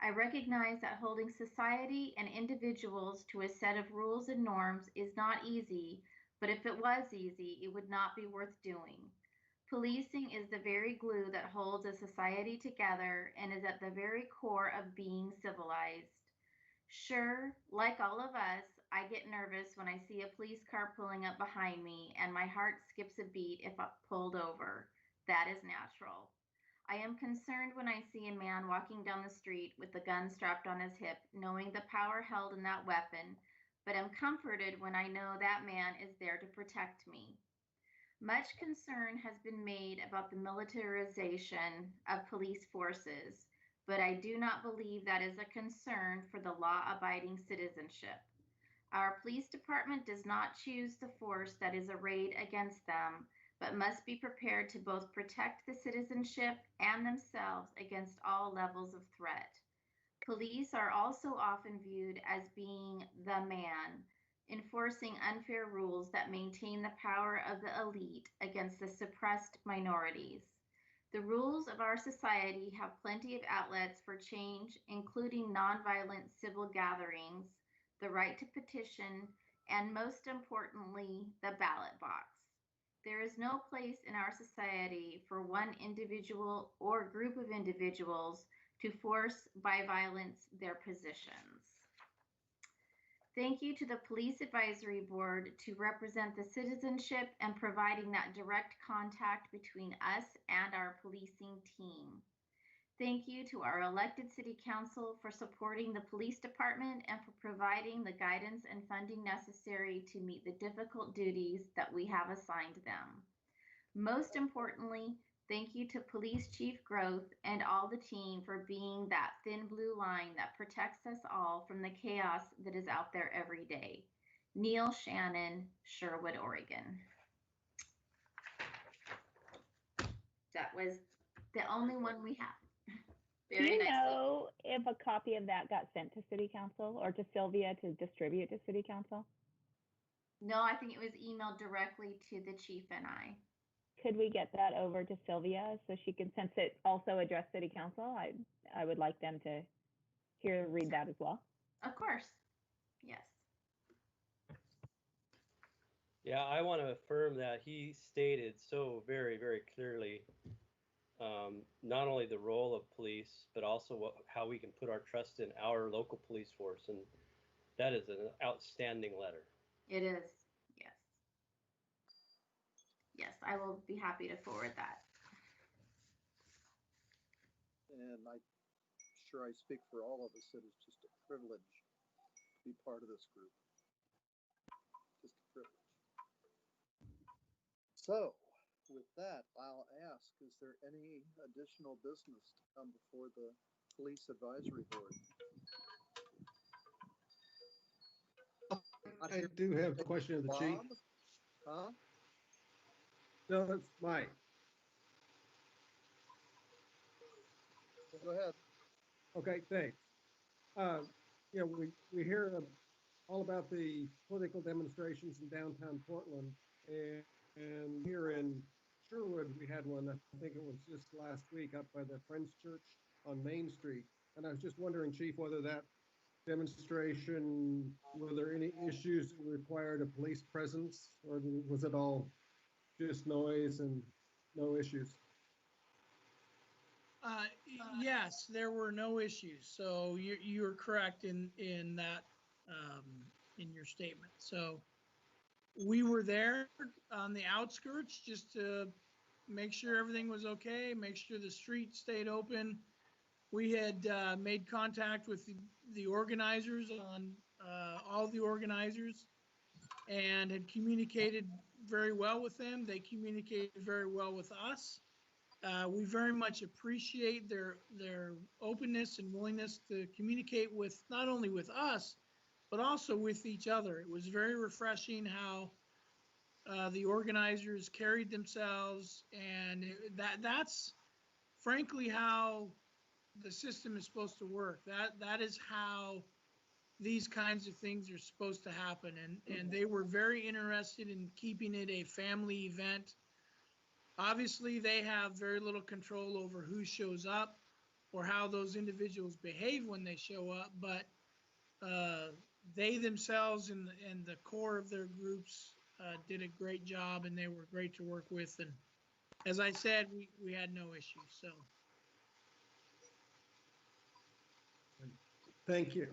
I recognize that holding society and individuals to a set of rules and norms is not easy, but if it was easy, it would not be worth doing. Policing is the very glue that holds a society together and is at the very core of being civilized. Sure, like all of us, I get nervous when I see a police car pulling up behind me and my heart skips a beat if pulled over. That is natural. I am concerned when I see a man walking down the street with the gun strapped on his hip, knowing the power held in that weapon, but am comforted when I know that man is there to protect me. Much concern has been made about the militarization of police forces, but I do not believe that is a concern for the law-abiding citizenship. Our police department does not choose the force that is arrayed against them, but must be prepared to both protect the citizenship and themselves against all levels of threat. Police are also often viewed as being the man, enforcing unfair rules that maintain the power of the elite against the suppressed minorities. The rules of our society have plenty of outlets for change, including nonviolent civil gatherings, the right to petition, and most importantly, the ballot box. There is no place in our society for one individual or group of individuals to force by violence their positions. Thank you to the Police Advisory Board to represent the citizenship and providing that direct contact between us and our policing team. Thank you to our elected City Council for supporting the police department and for providing the guidance and funding necessary to meet the difficult duties that we have assigned them. Most importantly, thank you to Police Chief Growth and all the team for being that thin blue line that protects us all from the chaos that is out there every day. Neil Shannon, Sherwood, Oregon. That was the only one we have. Do you know if a copy of that got sent to City Council or to Sylvia to distribute to City Council? No, I think it was emailed directly to the chief and I. Could we get that over to Sylvia so she can, since it also addressed City Council, I would like them to read that as well. Of course, yes. Yeah, I want to affirm that he stated so very, very clearly not only the role of police, but also how we can put our trust in our local police force. And that is an outstanding letter. It is, yes. Yes, I will be happy to forward that. And I'm sure I speak for all of us, it is just a privilege to be part of this group. Just a privilege. So, with that, I'll ask, is there any additional business to come before the Police Advisory Board? I do have a question of the chief. Huh? No, that's Mike. Go ahead. Okay, thanks. You know, we hear all about the political demonstrations in downtown Portland, and here in Sherwood, we had one, I think it was just last week, up by the Friends Church on Main Street. And I was just wondering, Chief, whether that demonstration, were there any issues that required a police presence, or was it all just noise and no issues? Yes, there were no issues. So you're correct in that in your statement. So we were there on the outskirts just to make sure everything was okay, make sure the street stayed open. We had made contact with the organizers on all the organizers and had communicated very well with them. They communicated very well with us. We very much appreciate their openness and willingness to communicate with not only with us, but also with each other. It was very refreshing how the organizers carried themselves, and that's frankly how the system is supposed to work. That is how these kinds of things are supposed to happen, and they were very interested in keeping it a family event. Obviously, they have very little control over who shows up or how those individuals behave when they show up, but they themselves and the core of their groups did a great job, and they were great to work with. And as I said, we had no issues, so. Thank you.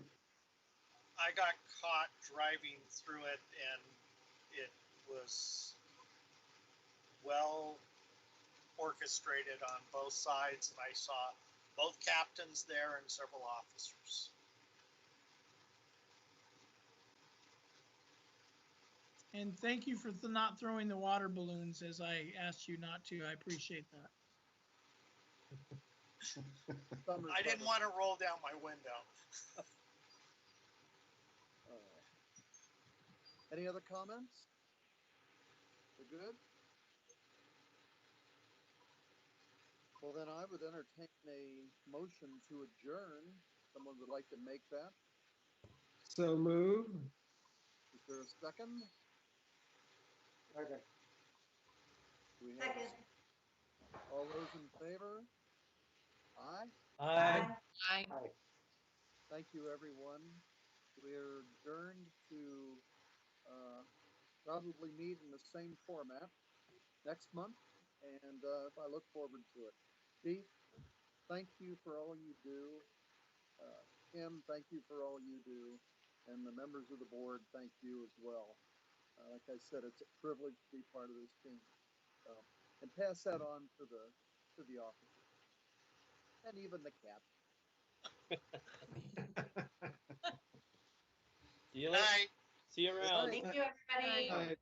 I got caught driving through it and it was well orchestrated on both sides, and I saw both captains there and several officers. And thank you for not throwing the water balloons as I asked you not to. I appreciate that. I didn't want to roll down my window. Any other comments? We're good? Well, then I would entertain a motion to adjourn. Someone would like to make that? So move. Is there a second? Okay. Do we have Second. all those in favor? Aye. Aye. Aye. Thank you, everyone. We're adjourned to probably meet in the same format next month, and I look forward to it. Chief, thank you for all you do. Kim, thank you for all you do. And the members of the board, thank you as well. Like I said, it's a privilege to be part of this team. And pass that on to the officers and even the captain. See you Good night. See you around. Thank you, everybody. All right.